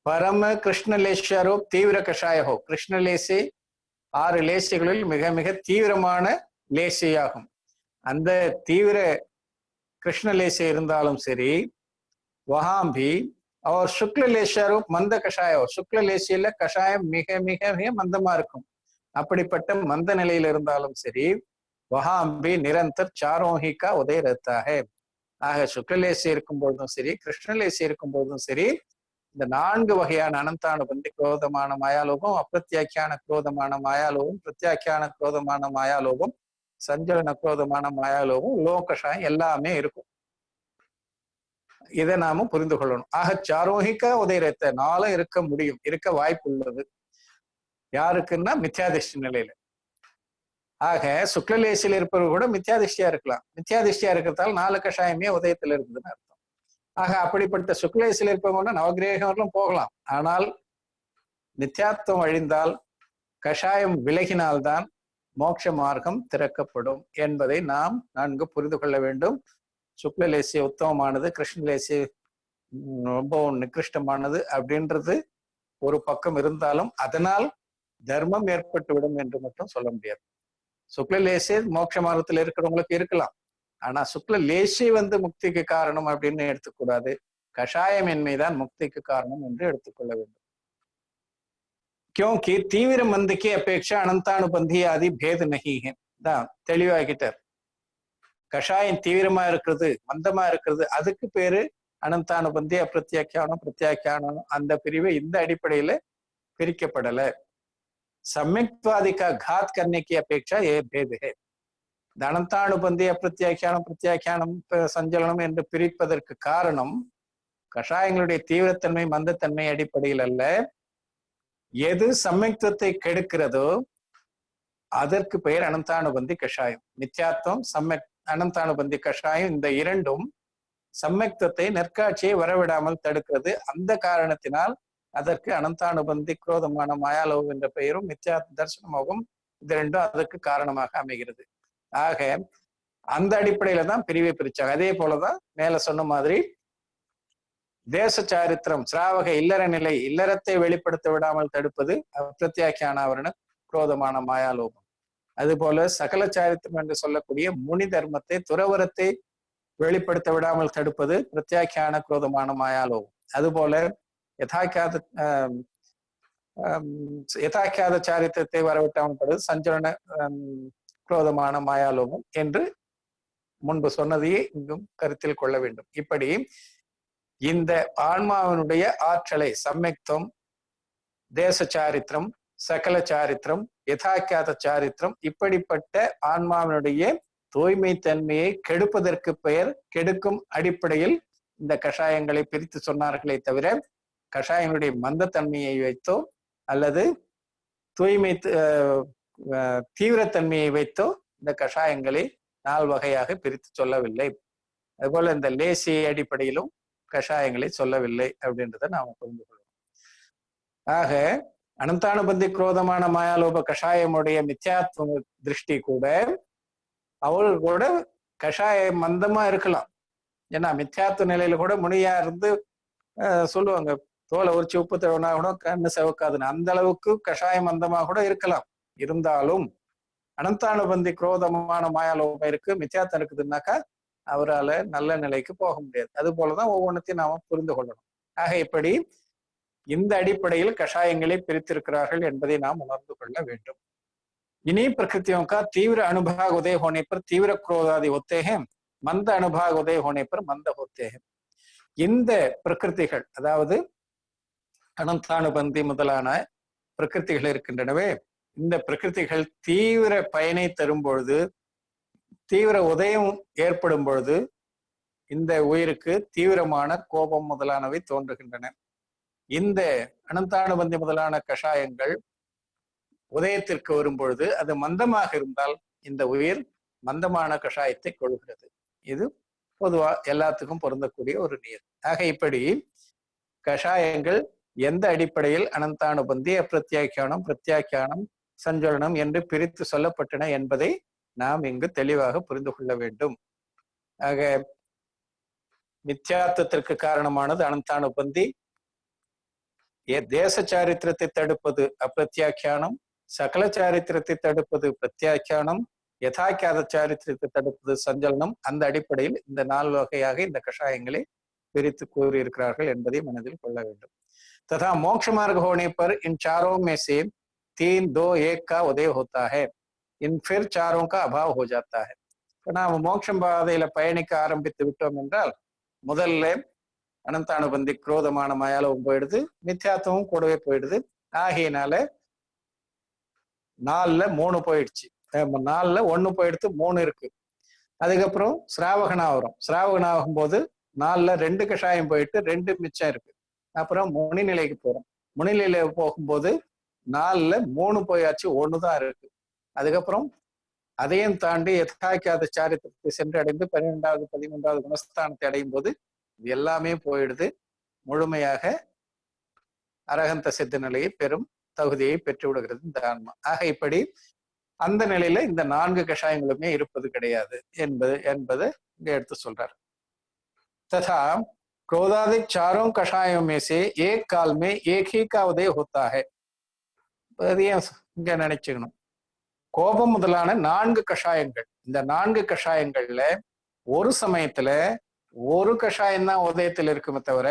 பரம கிருஷ்ண லேசியாரோ தீவிர கஷாயோ. கிருஷ்ண லேசி 6 லேசிகளில் மிக மிக தீவிரமான லேசியாகும். அந்த தீவிர கிருஷ்ண லேசி இருந்தாலும் சரி, வஹாம்பி அவர் சுக்ல லேசியாரூப் மந்த கஷாயம். சுக்ல லேசியில கஷாயம் மிக மிக மிக மந்தமா இருக்கும். அப்படிப்பட்ட மந்த நிலையில் இருந்தாலும் சரி, வஹாம்பி நிரந்தர் சாரோஹிகா உதய ரத்தா ஹை. ஆக சுக்லலேசி இருக்கும் பொழுதும் சரி, கிருஷ்ணலேசி இருக்கும் பொழுதும் சரி, இந்த 4 வகையான அனந்தானுபந்தி குரோதமான மாயாலோகம், அப்பிரத்யாக்கியான குரோதமான மாயாலோகம், பிரத்யாக்கியான குரோதமான மாயாலோகம், சஞ்சலன குரோதமான மாயாலோகம், லோகஷாயம் எல்லாமே இருக்கும். இதை நாம புரிந்து கொள்ளணும். ஆக சாரோஹிகா உதயரத்த 4 இருக்க முடியும், இருக்க வாய்ப்பு உள்ளது. யாருக்குன்னா மித்யாதிஷ்டி நிலையில. ஆக சுக்லலேசியில் இருப்பவர்கள் கூட மித்யாதிஷ்டியா இருக்கலாம். மித்யாதிஷ்டியா இருக்கிறதால 4 கஷாயமே உதயத்தில் இருக்குதுன்னு அர்த்தம். ஆக அப்படிப்பட்ட சுக்லேசில் இருப்பவங்க நவகிரகங்களும் போகலாம். ஆனால் நித்யாத்வம் அழிந்தால், கஷாயம் விலகினால்தான் மோட்ச மார்க்கம் திறக்கப்படும் என்பதை நாம் நன்கு புரிந்து கொள்ள வேண்டும். சுக்லலேசி உத்தமமானது, கிருஷ்ணலேசி ரொம்ப நிகிருஷ்டமானது அப்படின்றது ஒரு பக்கம் இருந்தாலும் அதனால் தர்மம் ஏற்பட்டு விடும் என்று மட்டும் சொல்ல முடியாது. சுக்லலேசி மோட்ச மார்க்கத்தில் இருக்கிறவங்களுக்கு இருக்கலாம். ஆனா சுக்ல லேசி முக்திக்கு காரணம் அப்படின்னு எடுத்துக்கூடாது. கஷாயமின்மைதான் முக்திக்கு காரணம் என்று எடுத்துக்கொள்ள வேண்டும். क्योंकि तीव्र मंद की अपेक्षा अनंतानुबंधी आदि भेद नहीं है தான் தெளிவாகிட்டார். கஷாயம் தீவிரமா இருக்கிறது மந்தமா இருக்கிறது அதுக்கு பேரு அனந்தானுபந்தி அப்பிரத்யாக்கியானம் பிரத்யாக்கியானம் அந்த பிரிவு இந்த அடிப்படையில பிரிக்கப்படல. सम्यक्त्वादि का घात करने की अपेक्षा ये भेद है. இந்த அனந்தானுபந்தி அப்பிரத்யாக்கியானம் பிரத்யாக்கியானம் சஞ்சலனம் என்று பிரிப்பதற்கு காரணம் கஷாயங்களுடைய தீவிரத்தன்மை மந்தத்தன்மை அடிப்படையில் அல்ல. எது சம்யக்தத்தை கெடுக்கிறதோ அதற்கு பெயர் அனந்தானுபந்தி கஷாயம். மித்யாத்வம் சம்யக் அனந்தானுபந்தி கஷாயம் இந்த இரண்டும் சம்யக்தத்தை நெற்காட்சியை வரவிடாமல் தடுக்கிறது. அந்த காரணத்தினால் அதற்கு அனந்தானுபந்தி குரோதமான மாயாலோகம் என்ற பெயரும் மித்யா தர்சனமாகவும் இது ரெண்டும் அதற்கு காரணமாக அமைகிறது. ஆக அந்த அடிப்படையில தான் பிரிவை பிரிச்சாங்க. அதே போலதான் மேல சொன்ன மாதிரி தேச சாரித்திரம் சிராவக இல்லற நிலை இல்லறத்தை வெளிப்படுத்த விடாமல் தடுப்பது பிரத்யாக்கியானாவரண குரோதமான மாயாலோகம். அதுபோல சகல சாரித்திரம் என்று சொல்லக்கூடிய முனி தர்மத்தை துறவரத்தை வெளிப்படுத்த விடாமல் தடுப்பது பிரத்யாக்கியான குரோதமான மாயாலோகம். அதுபோல யதாக்கியாத சாரித்திரத்தை வரவிட்டாமல் தடுப்பது சஞ்சலன குரோதமான மாயாலோகம் என்று முன்பு சொன்னதையே இங்கும் கருத்தில் கொள்ள வேண்டும். இப்படி இந்த ஆன்மாவினுடைய ஆற்றலை சம்யக்தம் தேச சாரித்திரம் சகல சாரித்திரம் யதாக்கியாத சாரித்திரம் இப்படிப்பட்ட ஆன்மாவினுடைய தூய்மை தன்மையை கெடுப்பதற்கு பெயர் கெடுக்கும் அடிப்படையில் இந்த கஷாயங்களை பிரித்து சொன்னார்களே தவிர கஷாயங்களுடைய மந்தத்தன்மையை வைத்தோ அல்லது தூய்மை தீவிரத்தன்மையை வைத்தோ இந்த கஷாயங்களை 4 வகையாக பிரித்து சொல்லவில்லை. அதுபோல இந்த லேசி அடிப்படையிலும் கஷாயங்களை சொல்லவில்லை அப்படின்றத நாம புரிந்து கொள்வோம். ஆக அனந்தானுபந்தி குரோதமான மாயாலோப கஷாயமுடைய மித்யாத்வ திருஷ்டி கூட அவர்கள் கூட கஷாயம் மந்தமா இருக்கலாம். ஏன்னா மித்யாத்வ நிலையில கூட முனியா இருந்து சொல்லுவாங்க தோலை உரிச்சு உப்பு தடவினா கூட கண்ணு செவக்காதுன்னு. அந்த அளவுக்கு கஷாயம் மந்தமா கூட இருக்கலாம். இருந்தாலும் அனந்தானுபந்தி குரோதமான மாயாலோபம் இருக்கு மித்யாத்வம் இருக்குதுன்னாக்கா அவரால் நல்ல நிலைக்கு போக முடியாது. அது போலதான் ஒவ்வொன்றத்தையும் நாம புரிந்து கொள்ளணும். ஆக இப்படி இந்த அடிப்படையில் கஷாயங்களை பிரித்திருக்கிறார்கள் என்பதை நாம் உணர்ந்து கொள்ள வேண்டும். इन्हीं प्रकृतियों का तीव्र अनुभाग उदय होने पर तीव्र क्रोध आदि होते हैं, मंद अनुभाग उदय होने पर मंद होते हैं. இந்த பிரகிருதிகள் அதாவது அனந்தானுபந்தி முதலான பிரகிருதிகள் இருக்கின்றனவே இந்த பிரகிருதிகள் தீவிர பயனை தரும் பொழுது தீவிர உதயம் ஏற்படும் பொழுது இந்த உயிருக்கு தீவிரமான கோபம் முதலானவை தோன்றுகின்றன. இந்த அனந்தானுபந்தி முதலான கஷாயங்கள் உதயத்திற்கு வரும் பொழுது அது மந்தமாக இருந்தால் இந்த உயிர் மந்தமான கஷாயத்தை கொள்கிறது. இது பொதுவா எல்லாத்துக்கும் பொருந்தக்கூடிய ஒரு நீர். ஆக இப்படி கஷாயங்கள் எந்த அடிப்படையில் அனந்தானுபந்தி அப்பிரத்யாக்கியானம் பிரத்யாக்கியானம் சஞ்சலனம் என்று பிரித்து சொல்லப்பட்டன என்பதை நாம் இங்கு தெளிவாக புரிந்து கொள்ள வேண்டும். ஆக மித்யாத்வத்திற்கு காரணமானது அனந்தானுபந்தி, தேச சாரித்திரத்தை தடுப்பது அப்பிரத்யாக்கியானம், சகல சாரித்திரத்தை தடுப்பது பிரத்யாக்கியானம், யதாக்கியாத சாரித்திரத்தை தடுப்பது சஞ்சலனம். அந்த அடிப்படையில் இந்த 4 வகையாக இந்த கஷாயங்களை பிரித்து கூறியிருக்கிறார்கள் என்பதை மனதில் கொள்ள வேண்டும். तथा मोक्ष मार्ग होने पर इन चारों में से 3, 2, 1 का उदय होता है. इन फिर चारों का अभाव हो जाता है. நாம் மோட்சம் பாதையில பயணிக்க ஆரம்பித்து விட்டோம் என்றால் முதல்ல அனந்தானுபந்தி குரோதமான மாயாலோகம் போயிடுது, மித்யாத்வமும் கூடவே போயிடுது. ஆகையினால 4ல 3 போயிடுச்சு, 4ல 1 போயிடுத்து 3 இருக்கு. அதுக்கப்புறம் சிராவகனா வரும். சிராவகனாகும் போது 4ல 2 கஷாயம் போயிட்டு 2 மிச்சம் இருக்கு. அப்புறம் முனிநிலைக்கு போறோம். முனிநிலை போகும்போது 4ல 3 போயாச்சு, 1 தான் இருக்கு. அதுக்கப்புறம் அதையும் தாண்டி யதாக்கியாத சாரித்திரத்தை சென்று அடைந்து 12வது 13வது குணஸ்தானத்தை அடையும் போது இது எல்லாமே போயிடுது. முழுமையாக அரகந்த சித்த நிலையை பெறும் தகுதியை பெற்று விடுகிறது இந்த ஆன்மா. ஆக இப்படி அந்த நிலையில இந்த 4 கஷாயங்களுமே இருப்பது கிடையாது என்பது இங்க எடுத்து சொல்றாரு. तथा क्रोधादिक चारों कषायों में से एक काल में एक ही का उदय होता है. இங்க நினைச்சுக்கணும், கோபம் முதலான 4 கஷாயங்கள், இந்த 4 கஷாயங்கள்ல ஒரு சமயத்துல ஒரு கஷாயம் தான் உதயத்தில் இருக்குமே தவிர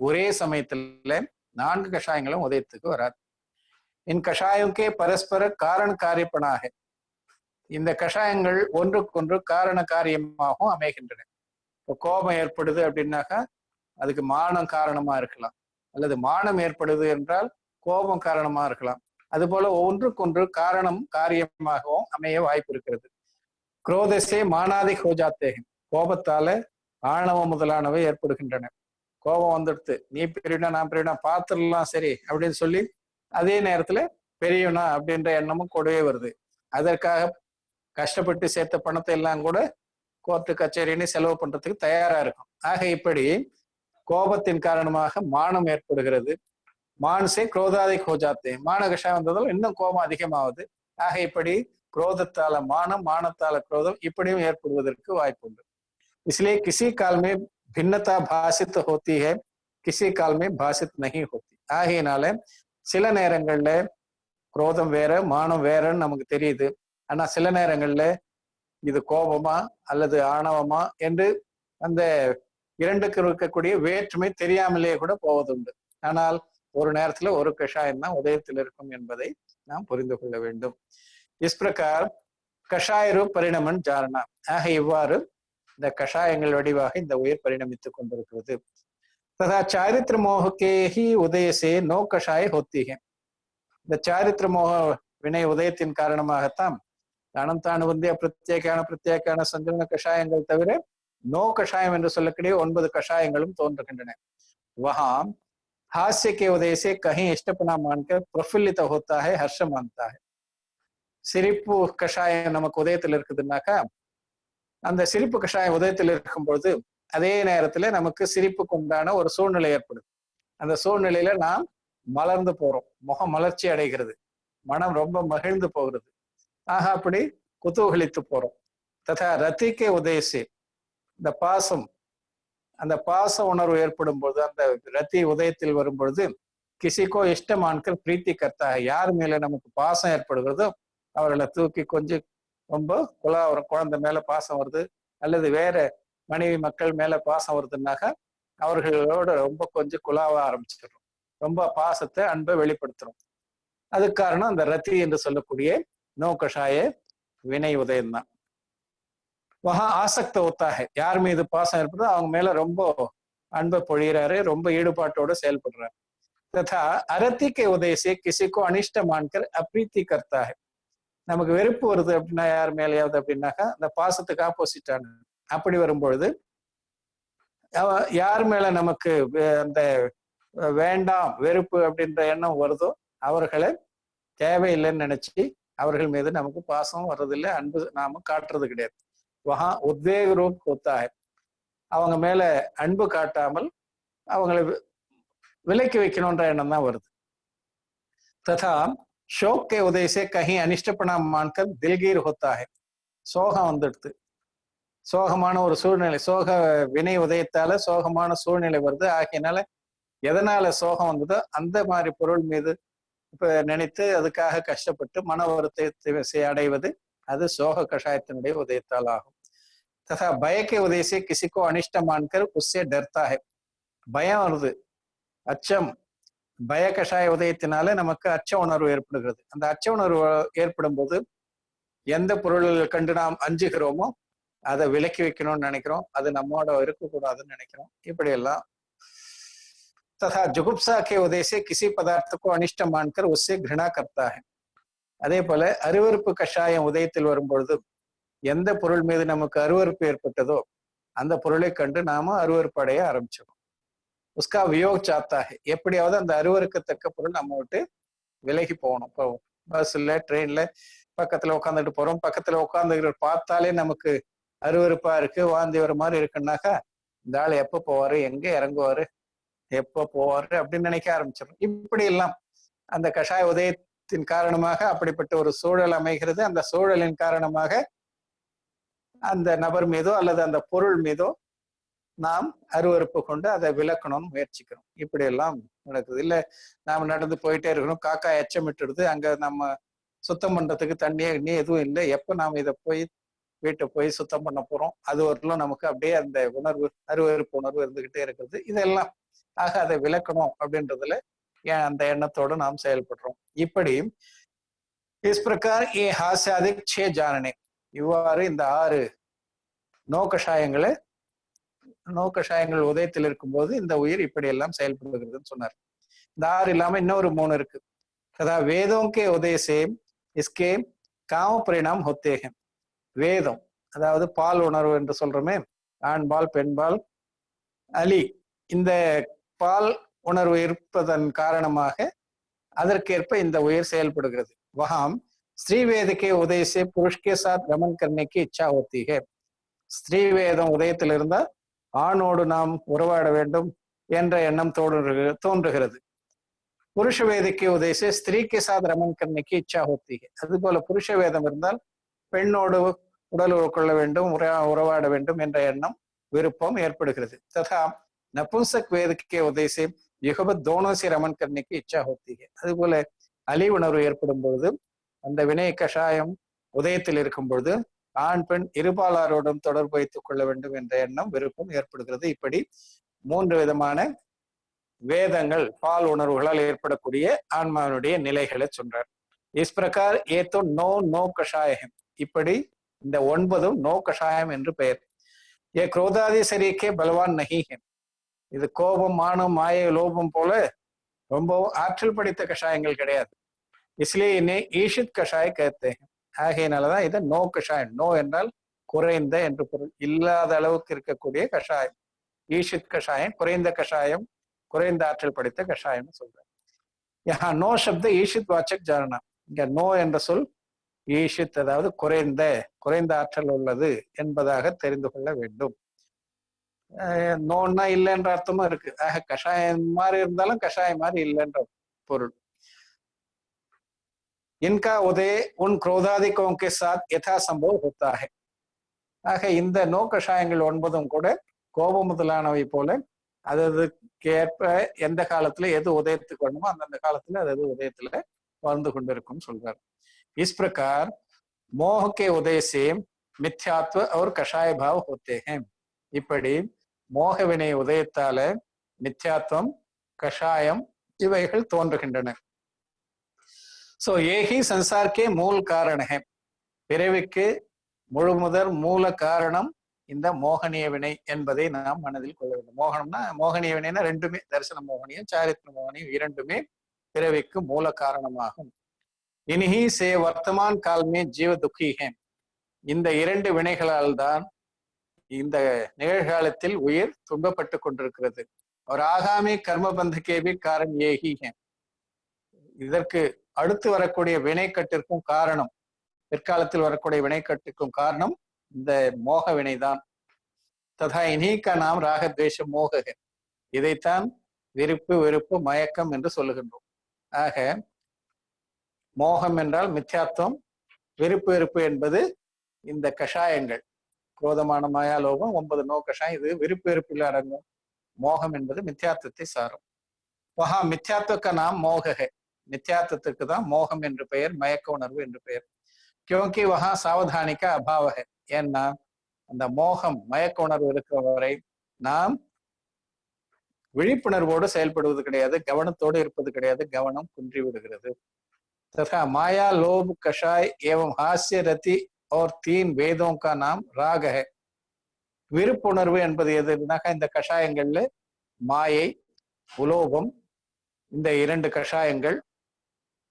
ஒரே சமயத்துல 4 கஷாயங்களும் உதயத்துக்கு வராது. இன் கஷாயம்கே பரஸ்பர காரண காரியப்பனாக, இந்த கஷாயங்கள் ஒன்றுக்கொன்று காரண காரியமாகவும் அமைகின்றன. இப்போ கோபம் ஏற்படுது அப்படின்னாக்கா அதுக்கு மானம் காரணமா இருக்கலாம், அல்லது மானம் ஏற்படுது என்றால் கோபம் காரணமா இருக்கலாம். அது போல ஒன்றுக்கொன்று காரணம் காரியமாகவும் அமைய வாய்ப்பு இருக்கிறது. குரோதசே மானாதி ஹோஜாத்தேகன், கோபத்தால ஆணவ முதலானவை ஏற்படுகின்றன. கோபம் வந்துடுத்து, நீ பெரியவனா நான் பெரியவனா பார்த்துடலாம் சரி அப்படின்னு சொல்லி அதே நேரத்துல பெரியவனா அப்படின்ற எண்ணமும் கூடவே வருது. அதற்காக கஷ்டப்பட்டு சேர்த்த பணத்தை எல்லாம் கூட கோர்ட்டு கச்சேரின்னு செலவு பண்றதுக்கு தயாரா இருக்கும். ஆக இப்படி கோபத்தின் காரணமாக மானம் ஏற்படுகிறது. மானசே குரோதாதி ஹோஜாத்தே, மான கஷாயம் வந்ததால் இன்னும் கோபம் அதிகமாகுது. ஆக இப்படி குரோதத்தால மானம், மானத்தால குரோதம் இப்படியும் ஏற்படுவதற்கு வாய்ப்பு உண்டு. इसलिए किसी काल में भिन्नता भाषित होती है, किसी काल में भाषित नहीं होती. ஆகையினால சில நேரங்கள்ல குரோதம் வேற மானம் வேறன்னு நமக்கு தெரியுது. ஆனா சில நேரங்கள்ல இது கோபமா அல்லது ஆணவமா என்று அந்த இரண்டுக்கு இருக்கக்கூடிய வேற்றுமை தெரியாமலேயே கூட போவதுண்டு. ஆனால் ஒரு நேரத்துல ஒரு கஷாயம் தான் உதயத்தில் இருக்கும் என்பதை நாம் புரிந்து கொள்ள வேண்டும். இஸ் பிரகார் கஷாய ரூப் பரிணமன் ஜாரணா, ஆக இவ்வாறு இந்த கஷாயங்கள் வடிவாக இந்த உயிர் பரிணமித்துக் கொண்டிருக்கிறது. ததா சாரித்திர மோகக்கே ஹி உதயசே நோ கஷாய ஹோத்திக, இந்த சாரித்திர மோக வினை உதயத்தின் காரணமாகத்தான் அனந்தானுபந்திய பிரத்யேகான சஞ்சலன கஷாயங்கள் தவிர நோ கஷாயம் என்று சொல்லக்கூடிய 9 கஷாயங்களும் தோன்றுகின்றன. வஹாம் हास्य के उदय से कहीं इष्टपना मानकर प्रफुल्लित होता है, हर्ष मानता है. சிரிப்பு கஷாயம் நமக்கு உதயத்தில் இருக்குதுன்னாக்கா அந்த சிரிப்பு கஷாயம் உதயத்தில் இருக்கும் பொழுது அதே நேரத்துல நமக்கு சிரிப்புக்கு உண்டான ஒரு சூழ்நிலை ஏற்படுது. அந்த சூழ்நிலையில நாம் மலர்ந்து போறோம், முகம் மலர்ச்சி அடைகிறது, மனம் ரொம்ப மகிழ்ந்து போகிறது. ஆக அப்படி குதூகலித்து போறோம். ததா ரத்திக்கே உதயசே, இந்த பாசம், அந்த பாச உணர்வு ஏற்படும் பொழுது, அந்த ரத்தி உதயத்தில் வரும் பொழுது கிசிக்கோ இஷ்டமான்கள் பிரீத்தி கர்த்தா, யார் மேல நமக்கு பாசம் ஏற்படுகிறதோ அவர்களை தூக்கி கொஞ்சம் ரொம்ப குழாவரம், குழந்தை மேல பாசம் வருது அல்லது வேற மனைவி மக்கள் மேல பாசம் வருதுன்னாக்கா அவர்களோட ரொம்ப கொஞ்சம் குழாவ ஆரம்பிச்சிடுறோம், ரொம்ப பாசத்தை அன்பை வெளிப்படுத்துறோம். அதுக்கு காரணம் அந்த ரத்தி என்று சொல்லக்கூடிய நோ கஷாய வினை உதயம்தான். வஹா ஆசக்த ஒத்தாக, யார் மீது பாசம் ஏற்படுதோ அவங்க மேல ரொம்ப அன்பை பொழிகிறாரு, ரொம்ப ஈடுபாட்டோட செயல்படுறாரு. ததா அரத்திக்கு உதயசே கிசிக்கோ அனிஷ்ட மான்கர் அப்ரீத்தி கர்த்தாக, நமக்கு வெறுப்பு வருது அப்படின்னா யார் மேலேயாவது அப்படின்னாக்கா அந்த பாசத்துக்கு ஆப்போசிட்டான அப்படி வரும்பொழுது யார் மேல நமக்கு அந்த வேண்டாம் வெறுப்பு அப்படின்ற எண்ணம் வருதோ அவர்களை தேவையில்லைன்னு நினைச்சு அவர்கள் மீது நமக்கு பாசம் வர்றதில்லை, அன்பு நாம காட்டுறது கிடையாது. வஹா உத்வேக ரூப் ஹோத்தா ஹை, அவங்க மேல அன்பு காட்டாமல் அவங்களை விலக்கி வைக்கணும்ன்ற எண்ணம் தான் வருது. ததா शोक के उदय से कहीं अनिष्टपना मानकर दिलगीर होता है, சோகம் வந்துடுது, சோகமான ஒரு சூழ்நிலை, சோக வினை உதயத்தால சோகமான சூழ்நிலை வருது. ஆகையினால எதனால சோகம் வந்ததோ அந்த மாதிரி பொருள் மீது இப்ப நினைத்து அதுக்காக கஷ்டப்பட்டு மன வருத்தத்தை அடைவது அது சோக கஷாயத்தினுடைய உதயத்தால் ஆகும். ததா பயக்கே உதயசே கிசிக்கோ அனிஷ்ட மான்கர் உஸ்ஸே டர்த்தா ஹை, பயம் வருது, அச்சம், பய கஷாய உதயத்தினால நமக்கு அச்ச உணர்வு ஏற்படுகிறது. அந்த அச்ச உணர்வு ஏற்படும் போது எந்த பொருள்களை கண்டு நாம் அஞ்சுகிறோமோ அதை விலக்கி வைக்கணும்னு நினைக்கிறோம், அது நம்மோட இருக்கக்கூடாதுன்னு நினைக்கிறோம். இப்படி எல்லாம் तथा जुगुप्सा के उदय से किसी पदार्थ को अनिष्ट मानकर उससे घृणा करता है. அதே போல அருவருப்பு கஷாயம் உதயத்தில் வரும்பொழுது எந்த பொருள் மீது நமக்கு அருவருப்பு ஏற்பட்டதோ அந்த பொருளை கண்டு நாம அருவருப்பு அடைய ஆரம்பிச்சிடும். உஸ்கா வியோக் சாத்தா ஹை, எப்படியாவது அந்த அருவருக்கத்தக்க பொருள் நம்ம விட்டு விலகி போகணும். இப்போ பஸ்ல ட்ரெயின்ல பக்கத்துல உட்காந்துட்டு போறோம், பக்கத்துல உட்காந்துக்கிற பார்த்தாலே நமக்கு அருவருப்பா இருக்கு, வாந்தி வர மாதிரி இருக்குன்னாக்கா இந்த ஆள் எப்ப போவாரு, எங்க இறங்குவாரு, எப்ப போவாரு அப்படின்னு நினைக்க ஆரம்பிச்சிடும். இப்படி எல்லாம் அந்த கஷாய உதயத்தின் காரணமாக அப்படிப்பட்ட ஒரு சூழல் அமைகிறது. அந்த சூழலின் காரணமாக அந்த நபர் மீதோ அல்லது அந்த பொருள் மீதோ நாம் அருவருப்பு கொண்டு அதை விளக்கணும்னு முயற்சிக்கிறோம். இப்படி எல்லாம் நடக்குது. இல்ல நாம நடந்து போயிட்டே இருக்கணும், காக்கா எச்சமிட்டுடுது, அங்க நம்ம சுத்தம் பண்றதுக்கு தண்ணியே எதுவும் இல்லை, எப்ப நாம இதை போய் வீட்டை போய் சுத்தம் பண்ண போறோம். அது வரலும் நமக்கு அப்படியே அந்த உணர்வு, அருவருப்பு உணர்வு இருந்துகிட்டே இருக்கிறது. இதெல்லாம் ஆக அதை விளக்கணும் அப்படின்றதுல அந்த எண்ணத்தோடு நாம் செயல்படுறோம். இப்படி इस प्रकार ये हास्यादिक 6 जानने இவ்வாறு இந்த 6 நோக்கஷாயங்களை நோக்கஷாயங்கள் உதயத்தில் இருக்கும்போது இந்த உயிர் இப்படி எல்லாம் செயல்படுகிறதுன்னு சொன்னார். இந்த 6 இல்லாம இன்னொரு 3 இருக்கு. तथा वेदों के उदय से इसके काम परिणाम होते हैं. வேதம் அதாவது பால் உணர்வு என்று சொல்றோமே, ஆண்பால் பெண்பால் அலி, இந்த பால் உணர்வு இருப்பதன் காரணமாக அதற்கேற்ப இந்த உயிர் செயல்படுகிறது. वहां स्त्री वेद के उदय से पुरुष के साथ रमन करने की इच्छा होती है. ஸ்திரீ வேதம் உதயத்தில் இருந்தால் ஆணோடு நாம் உறவாட வேண்டும் என்ற எண்ணம் தோன்றுகிறது. புருஷ வேதிக்கு உதய से स्त्री के साथ रमन करने की इच्छा होती है. அதுபோல புருஷ வேதம் இருந்தால் பெண்ணோடு உடல் கொள்ள வேண்டும், உறவாட வேண்டும் என்ற எண்ணம், விருப்பம் ஏற்படுகிறது. तथा नपुंसक वेद के उदय से युगपत दोनों से रमन करने की इच्छा होती है. அதுபோல அலி உணர்வு ஏற்படும் பொழுது அந்த வினை கஷாயம் உதயத்தில் இருக்கும் பொழுது ஆண் பெண் இருபாலாரோடும் தொடர்பு வைத்துக் கொள்ள வேண்டும் என்ற எண்ணம், விருப்பம் ஏற்படுகிறது. இப்படி 3 விதமான வேதங்கள் பால் உணர்வுகளால் ஏற்படக்கூடிய ஆன்மாவினுடைய நிலைகளை சொல்றார். इस प्रकार ये तो 9 नौ कषाय है. இப்படி இந்த 9 நோ கஷாயம் என்று பெயர். ये क्रोधादि शरीके बलवान नहीं है. இது கோபம், மானம், மாயை, லோபம் போல ரொம்ப ஆற்றல் படைத்த கஷாயங்கள் கிடையாது. इसलिए इन्हें ईशित कषाय कहते हैं. ஆகையினாலதான் இதை நோ கஷாயம், நோ என்றால் குறைந்த என்று பொருள், இல்லாத அளவுக்கு இருக்கக்கூடிய கஷாயம். ஈஷித் கஷாயம் குறைந்த கஷாயம், குறைந்த ஆற்றல் படைத்த கஷாயம் சொல்றார். யஹா நோ சப்த ஈஷித் வாச்சக் ஜாரணா. இங்க நோ என்ற சொல் ஈஷித், அதாவது குறைந்த, குறைந்த ஆற்றல் உள்ளது என்பதாக தெரிந்து கொள்ள வேண்டும். நோன்னா இல்லைன்ற அர்த்தமும் இருக்கு. ஆக கஷாயம் மாதிரி இருந்தாலும் கஷாயம் மாதிரி இல்லைன்ற பொருள். इनका उदय उन क्रोधादिकों के साथ यथा संभव होता है. ஆக இந்த நோ கஷாயங்கள் 9 கூட கோபம் முதலானவை போல அதற்கேற்ப எந்த காலத்துல எது உதயத்துக்கு வேணுமோ அந்தந்த காலத்துல அது உதயத்துல வாழ்ந்து கொண்டிருக்கும் சொல்றார். इस प्रकार मोह के उदय से मिथ्यात्व और कषाय भाव होते हैं. இப்படி மோக வினை உதயத்தால மித்யாத்வம், கஷாயம் இவைகள் தோன்றுகின்றன. सो ये ही संसार के मूल कारण है. பிறவிக்கு முழு முதல் மூல காரணம் இந்த மோகனிய வினை என்பதை நாம் மனதில் கொள்ள வேண்டும். மோகனம்னா, மோகனிய வினைனா ரெண்டுமே, தரிசன மோகனியும் சாரித்திர மோகனியும் இரண்டுமே பிறவிக்கு மூல காரணமாகும். இனிஹி சே வர்த்தமான் கால்மே ஜீவ துக்கி ஹே. இந்த 2 வினைகளால் தான் இந்த நிகழ்காலத்தில் உயிர் துன்பப்பட்டு கொண்டிருக்கிறது. ஒரு ஆகாமி கர்ம பந்தகேபி காரணம் ஏகி ஹே. இதற்கு அடுத்து வரக்கூடிய வினைக்கட்டிற்கும் காரணம், பிற்காலத்தில் வரக்கூடிய வினைக்கட்டுக்கும் காரணம் இந்த மோக வினைதான். ததா இனீக்க நாம் ராகத்வேஷ மோக. இதைத்தான் விருப்பு, வெறுப்பு, மயக்கம் என்று சொல்லுகின்றோம். ஆக மோகம் என்றால் மித்யாத்வம், விருப்பு வெறுப்பு என்பது இந்த கஷாயங்கள், குரோதமான மாயா லோகம் 9 நோ கஷாயம். இது விருப்பு வெறுப்பில் அடங்கும். மோகம் என்பது மித்யாத்வத்தை சாரும். வஹா மித்யாத்வக்க நாம் மோக. மித்யாத்வத்துக்கு தான் மோகம் என்று பெயர், மயக்க உணர்வு என்று பெயர். கியோங்கி வஹா சாவதானிக்க அபாவ. ஏன்னா அந்த மோகம், மயக்க உணர்வு இருக்கிற வரை நாம் விழிப்புணர்வோடு செயல்படுவது கிடையாது, கவனத்தோடு இருப்பது கிடையாது, கவனம் குன்றி விடுகிறது. तथा माया लोभ कषाय एवं हास्य रति और 3 वेदों का नाम राग है. விருப்புணர்வு என்பது எதுனாக்கா இந்த கஷாயங்கள்ல மாயை, உலோபம், இந்த 2 கஷாயங்கள்.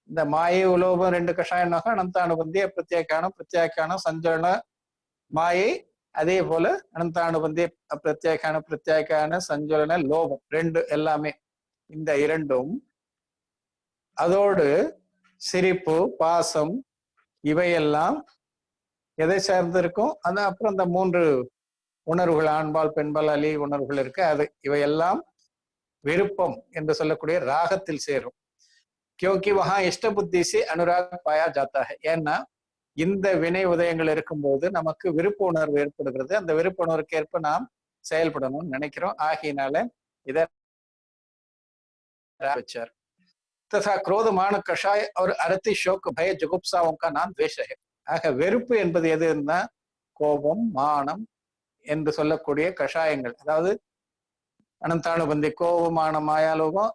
இந்த மாயை, உலோபம் 2 கஷாயம்னாக்கா அனந்தானுபந்தி, பிரத்யாக்கானம், பிரத்யாக்கானம், சஞ்சலன மாயை. அதே போல அனந்தானுபந்தி, பிரத்யாக்கான, சஞ்சலன, லோபம் 2 எல்லாமே. இந்த 2ம் அதோடு சிரிப்பு, பாசம் இவையெல்லாம் எதை சார்ந்து இருக்கும்? அது அப்புறம் இந்த 3 உணர்வுகள், ஆண்பால், பெண்பால், அலி உணர்வுகள் இருக்கு. அது இவையெல்லாம் விருப்பம் என்று சொல்லக்கூடிய ராகத்தில் சேரும். क्योंकि वहां इष्ट बुद्धि से अनुराग पाया जाता है. ஏன்னா இந்த வினை உதயங்கள் இருக்கும்போது நமக்கு விருப்ப உணர்வு ஏற்படுகிறது. அந்த விருப்ப உணர்வுக்கு ஏற்ப நாம் செயல்படணும்னு நினைக்கிறோம். ஆகையினால இதை வச்சார். तथा क्रोध, मान, कषाय और अरति, शोक, भय, जुगुप्साओं का नाम द्वेष है. ஆக வெறுப்பு என்பது எதுன்னா கோபம், மானம் என்று சொல்லக்கூடிய கஷாயங்கள். அதாவது அனந்தானுபந்தி கோபமானம் மாயாலோகம்,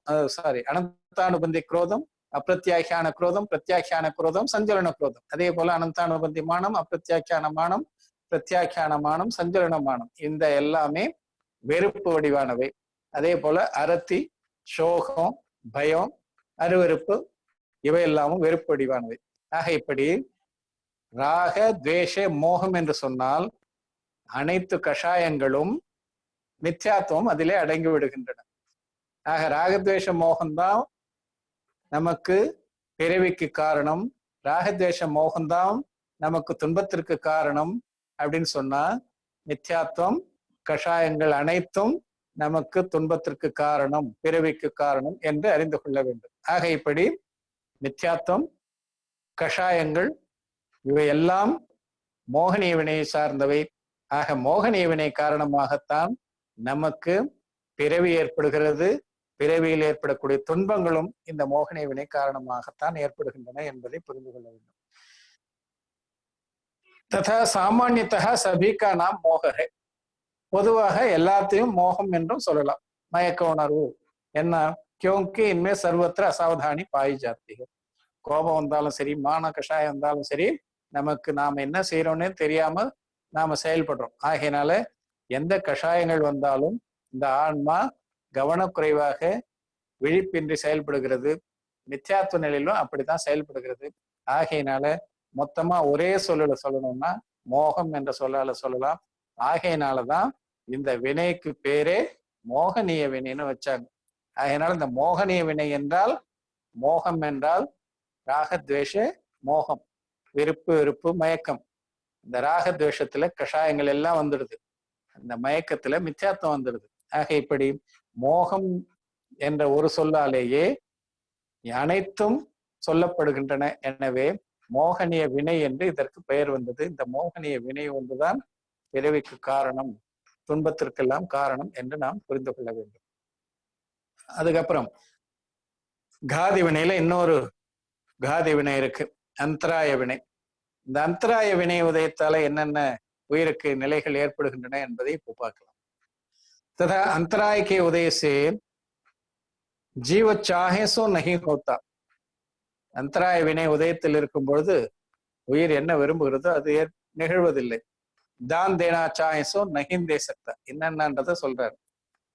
அனந்தானுபந்தி குரோதம், அப்பிரத்யாக்கியான குரோதம், பிரத்யாக்கியான குரோதம், சஞ்சலன குரோதம். அதே போல அனந்தானுபந்தி மானம், அப்பிரத்யாக்கியான மானம், பிரத்யாக்கியான மானம், சஞ்சலன மானம், இந்த எல்லாமே வெறுப்பு வடிவானவை. அதே போல அரத்தி, சோகம், பயம், அருவருப்பு, இவை எல்லாமும் வெறுப்பு வடிவானவை. ஆக இப்படி ராக, துவேஷ, மோகம் என்று சொன்னால் அனைத்து கஷாயங்களும் மித்யாத்துவம் அதிலே அடங்கி விடுகின்றன. ஆக ராகத்வேஷ மோகம்தான் நமக்கு பிறவிக்கு காரணம், ராகத்வேஷ மோகம்தான் நமக்கு துன்பத்திற்கு காரணம் அப்படின்னு சொன்னா மித்யாத்துவம், கஷாயங்கள் அனைத்தும் நமக்கு துன்பத்திற்கு காரணம், பிறவிக்கு காரணம் என்று அறிந்து கொள்ள வேண்டும். ஆக இப்படி மித்யாத்துவம், கஷாயங்கள் இவையெல்லாம் மோகனிய வினையை சார்ந்தவை. ஆக மோகனிய வினை காரணமாகத்தான் நமக்கு பிறவி ஏற்படுகிறது. பிறவியில் ஏற்படக்கூடிய துன்பங்களும் இந்த மோகனிய வினை காரணமாகத்தான் ஏற்படுகின்றன என்பதை புரிந்து கொள்ள வேண்டும். ததா சாமானியத்தா சபிகா நாம் மோகரே, பொதுவாக எல்லாத்தையும் மோகம் என்றும் சொல்லலாம். மயக்க உணர்வு என்ன, கியோங்கி இன்மே சர்வத்திர அசாவதானி பாய் ஜாத்திகள். கோபம் வந்தாலும் சரி, மான கஷாயம் வந்தாலும் சரி, நமக்கு நாம என்ன செய்யறோம்னே தெரியாம நாம செயல்படுறோம். ஆகையினால எந்த கஷாயங்கள் வந்தாலும் இந்த ஆன்மா கவனக்குறைவாக விழிப்பின்றி செயல்படுகிறது. மித்யாத்துவ நிலையிலும் அப்படித்தான் செயல்படுகிறது. ஆகையினால மொத்தமா ஒரே சொல்லல சொல்லணும்னா மோகம் என்ற சொல்லால சொல்லலாம். ஆகையினாலதான் இந்த வினைக்கு பேரே மோகனிய வினைன்னு வச்சாங்க. ஆகையினால இந்த மோகனிய வினை என்றால், மோகம் என்றால் ராகத்வேஷ மோகம், விருப்பு வெறுப்பு மயக்கம். இந்த ராகத்வேஷத்துல கஷாயங்கள் எல்லாம் வந்துடுது, அந்த மயக்கத்துல மித்யாத்துவம் வந்துடுது. ஆக இப்படி மோகம் என்ற ஒரு சொல்லாலேயே அனைத்தும் சொல்லப்படுகின்றன. எனவே மோகனிய வினை என்று இதற்கு பெயர் வந்தது. இந்த மோகனிய வினை ஒன்றுதான் பிறவிக்கு காரணம், துன்பத்திற்கெல்லாம் காரணம் என்று நாம் புரிந்து கொள்ள வேண்டும். அதுக்கப்புறம் காதி வினையில இன்னொரு காதி வினை இருக்கு, அந்தராய வினை. இந்த அந்தராய வினை உதயத்தால என்னென்ன உயிருக்கு நிலைகள் ஏற்படுகின்றன என்பதை இப்போ பார்க்கலாம். तथा अंतराय के उदय से जीव चाहे सो नहीं होता. अंतराय विனை உதயத்தில் இருக்கும் பொழுது உயிர் என்ன விரும்புகிறதோ அது நிகழ்வதில்லை. தான் தேனா சாहे सो नहीं दे सकता. என்னன்றத சொல்றாரு.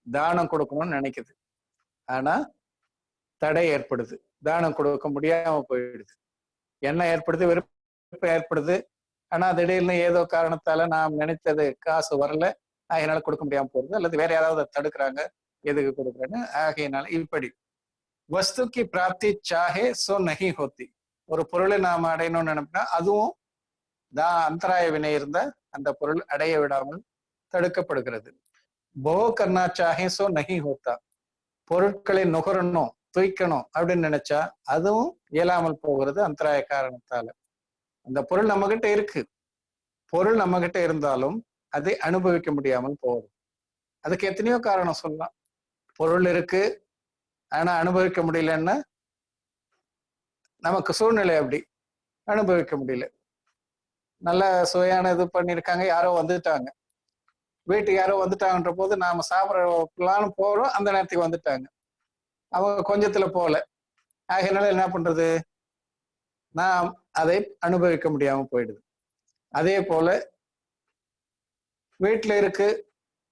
தானம் கொடுக்கணும்னு நினைக்குது, ஆனா தடை ஏற்படுது, தானம் கொடுக்க முடியாம போயிடுது. என்ன ஏற்படுது, விருப்பம் ஏற்படுது. ஆனா திடீர்னு ஏதோ காரணத்தால நாம் நினைத்தது காசு வரல, ஆகையினால கொடுக்க முடியாம போறது, அல்லது வேற யாராவது தடுக்கிறாங்க, எதுக்கு கொடுக்குறேன்னு. ஆகையினால இப்படி வஸ்துக்கு பிராப்தி சாஹே சோ நஹி ஹோத்தி. ஒரு பொருளை நாம் அடையணும்னு நினைப்பா அதுவும் அந்தராய வினை இருந்த அந்த பொருள் அடைய விடாமல் தடுக்கப்படுகிறது. போ கர்னா சாஹே சோ நஹி ஹோத்தா. பொருட்களை நுகரணும், தூய்க்கணும் அப்படின்னு நினைச்சா அதுவும் இயலாமல் போகிறது அந்தராய காரணத்தால. அந்த பொருள் நம்ம கிட்ட இருக்கு, பொருள் நம்ம கிட்ட இருந்தாலும் அதை அனுபவிக்க முடியாமல் போகுது. அதுக்கு எத்தனையோ காரணம் சொல்லலாம். பொருள் இருக்கு ஆனா அனுபவிக்க முடியலன்னா நமக்கு சூழ்நிலை அப்படி, அனுபவிக்க முடியல. நல்ல சுவையான இது பண்ணிருக்காங்க, யாரோ வந்துட்டாங்க, வீட்டுக்கு யாரோ வந்துட்டாங்கன்ற போது நாம சாப்பிடலான்னு போறோம், அந்த நேரத்துக்கு வந்துட்டாங்க, அவங்க கொஞ்சத்துல போல. ஆகையினால என்ன பண்றது, நாம் அதை அனுபவிக்க முடியாம போயிடுது. அதே போல வீட்டுல இருக்கு,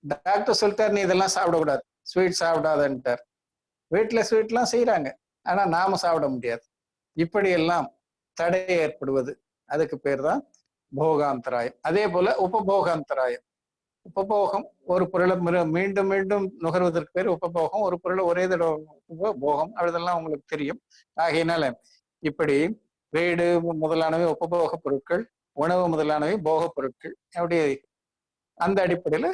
டாக்டர் சொல்லிட்டார் நீ இதெல்லாம் சாப்பிடக்கூடாது, ஸ்வீட் சாப்பிடாதன்ட்டார். வீட்டுல ஸ்வீட்லாம் செய்யறாங்க, ஆனா நாம சாப்பிட முடியாது. இப்படியெல்லாம் தடை ஏற்படுவது, அதுக்கு பேர் தான் போகாந்தராயம். அதே போல உபபோகாந்தராயம். உபபோகம், ஒரு பொருளை மீண்டும் மீண்டும் நுகர்வதற்கு பேர் உபபோகம். ஒரு பொருளை ஒரே தடவை உபபோகம், அதெல்லாம் உங்களுக்கு தெரியும். ஆகையினால இப்படி வீடு முதலானவை உபபோக பொருட்கள், உணவு முதலானவை போக பொருட்கள். அப்படி அந்த அடிப்படையில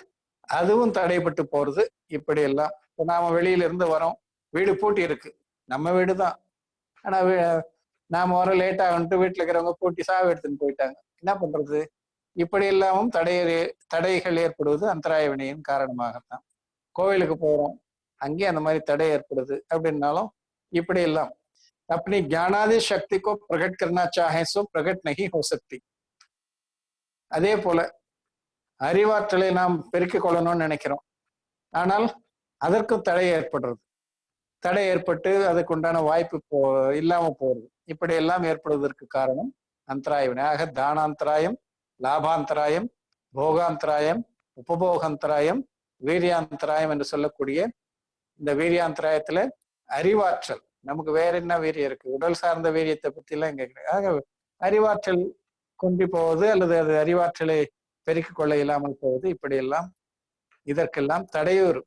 அதுவும் தடைப்பட்டு போறது. இப்படி எல்லாம் இப்போ நாம வெளியில இருந்து வரோம், வீடு பூட்டி இருக்கு, நம்ம வீடு தான், ஆனா நாம வர லேட் ஆகிட்டு வீட்டுல இருக்கிறவங்க பூட்டி சாவி எடுத்துன்னு போயிட்டாங்க, என்ன பண்றது? இப்படி எல்லாமும் தடைகள் ஏற்படுவது அந்தராய வினையின் காரணமாகத்தான். கோவிலுக்கு போறோம், அங்கேயும் அந்த மாதிரி தடை ஏற்படுது அப்படின்னாலும் இப்படி எல்லாம் अपनी ज्ञानादि शक्ति को प्रकट करना चाहे सो प्रकट नहीं हो सकती. அதே போல அறிவாற்றலை நாம் பெருக்கிக் கொள்ளணும்னு நினைக்கிறோம். ஆனால் அதற்கும் தடை ஏற்படுறது. தடை ஏற்பட்டு அதுக்கு உண்டான வாய்ப்பு இல்லாம போறது. இப்படி எல்லாம் ஏற்படுவதற்கு காரணம் அந்தராய வினை. ஆக தானாந்தராயம், லாபாந்தராயம், போகாந்தராயம், உபபோகாந்தராயம், வீரியாந்தராயம் என்று சொல்லக்கூடிய இந்த வீரியாந்தராயத்துல அறிவாற்றல், நமக்கு வேற என்ன வீரியம் இருக்கு? உடல் சார்ந்த வீரியத்தை பத்தி எல்லாம் இங்க கிடையாது. ஆக அறிவாற்றல் குன்றி போவது அல்லது அது அறிவாற்றலை பெருக்கிக் கொள்ள இல்லாமல் போவது, இப்படியெல்லாம் இதற்கெல்லாம் தடையூறு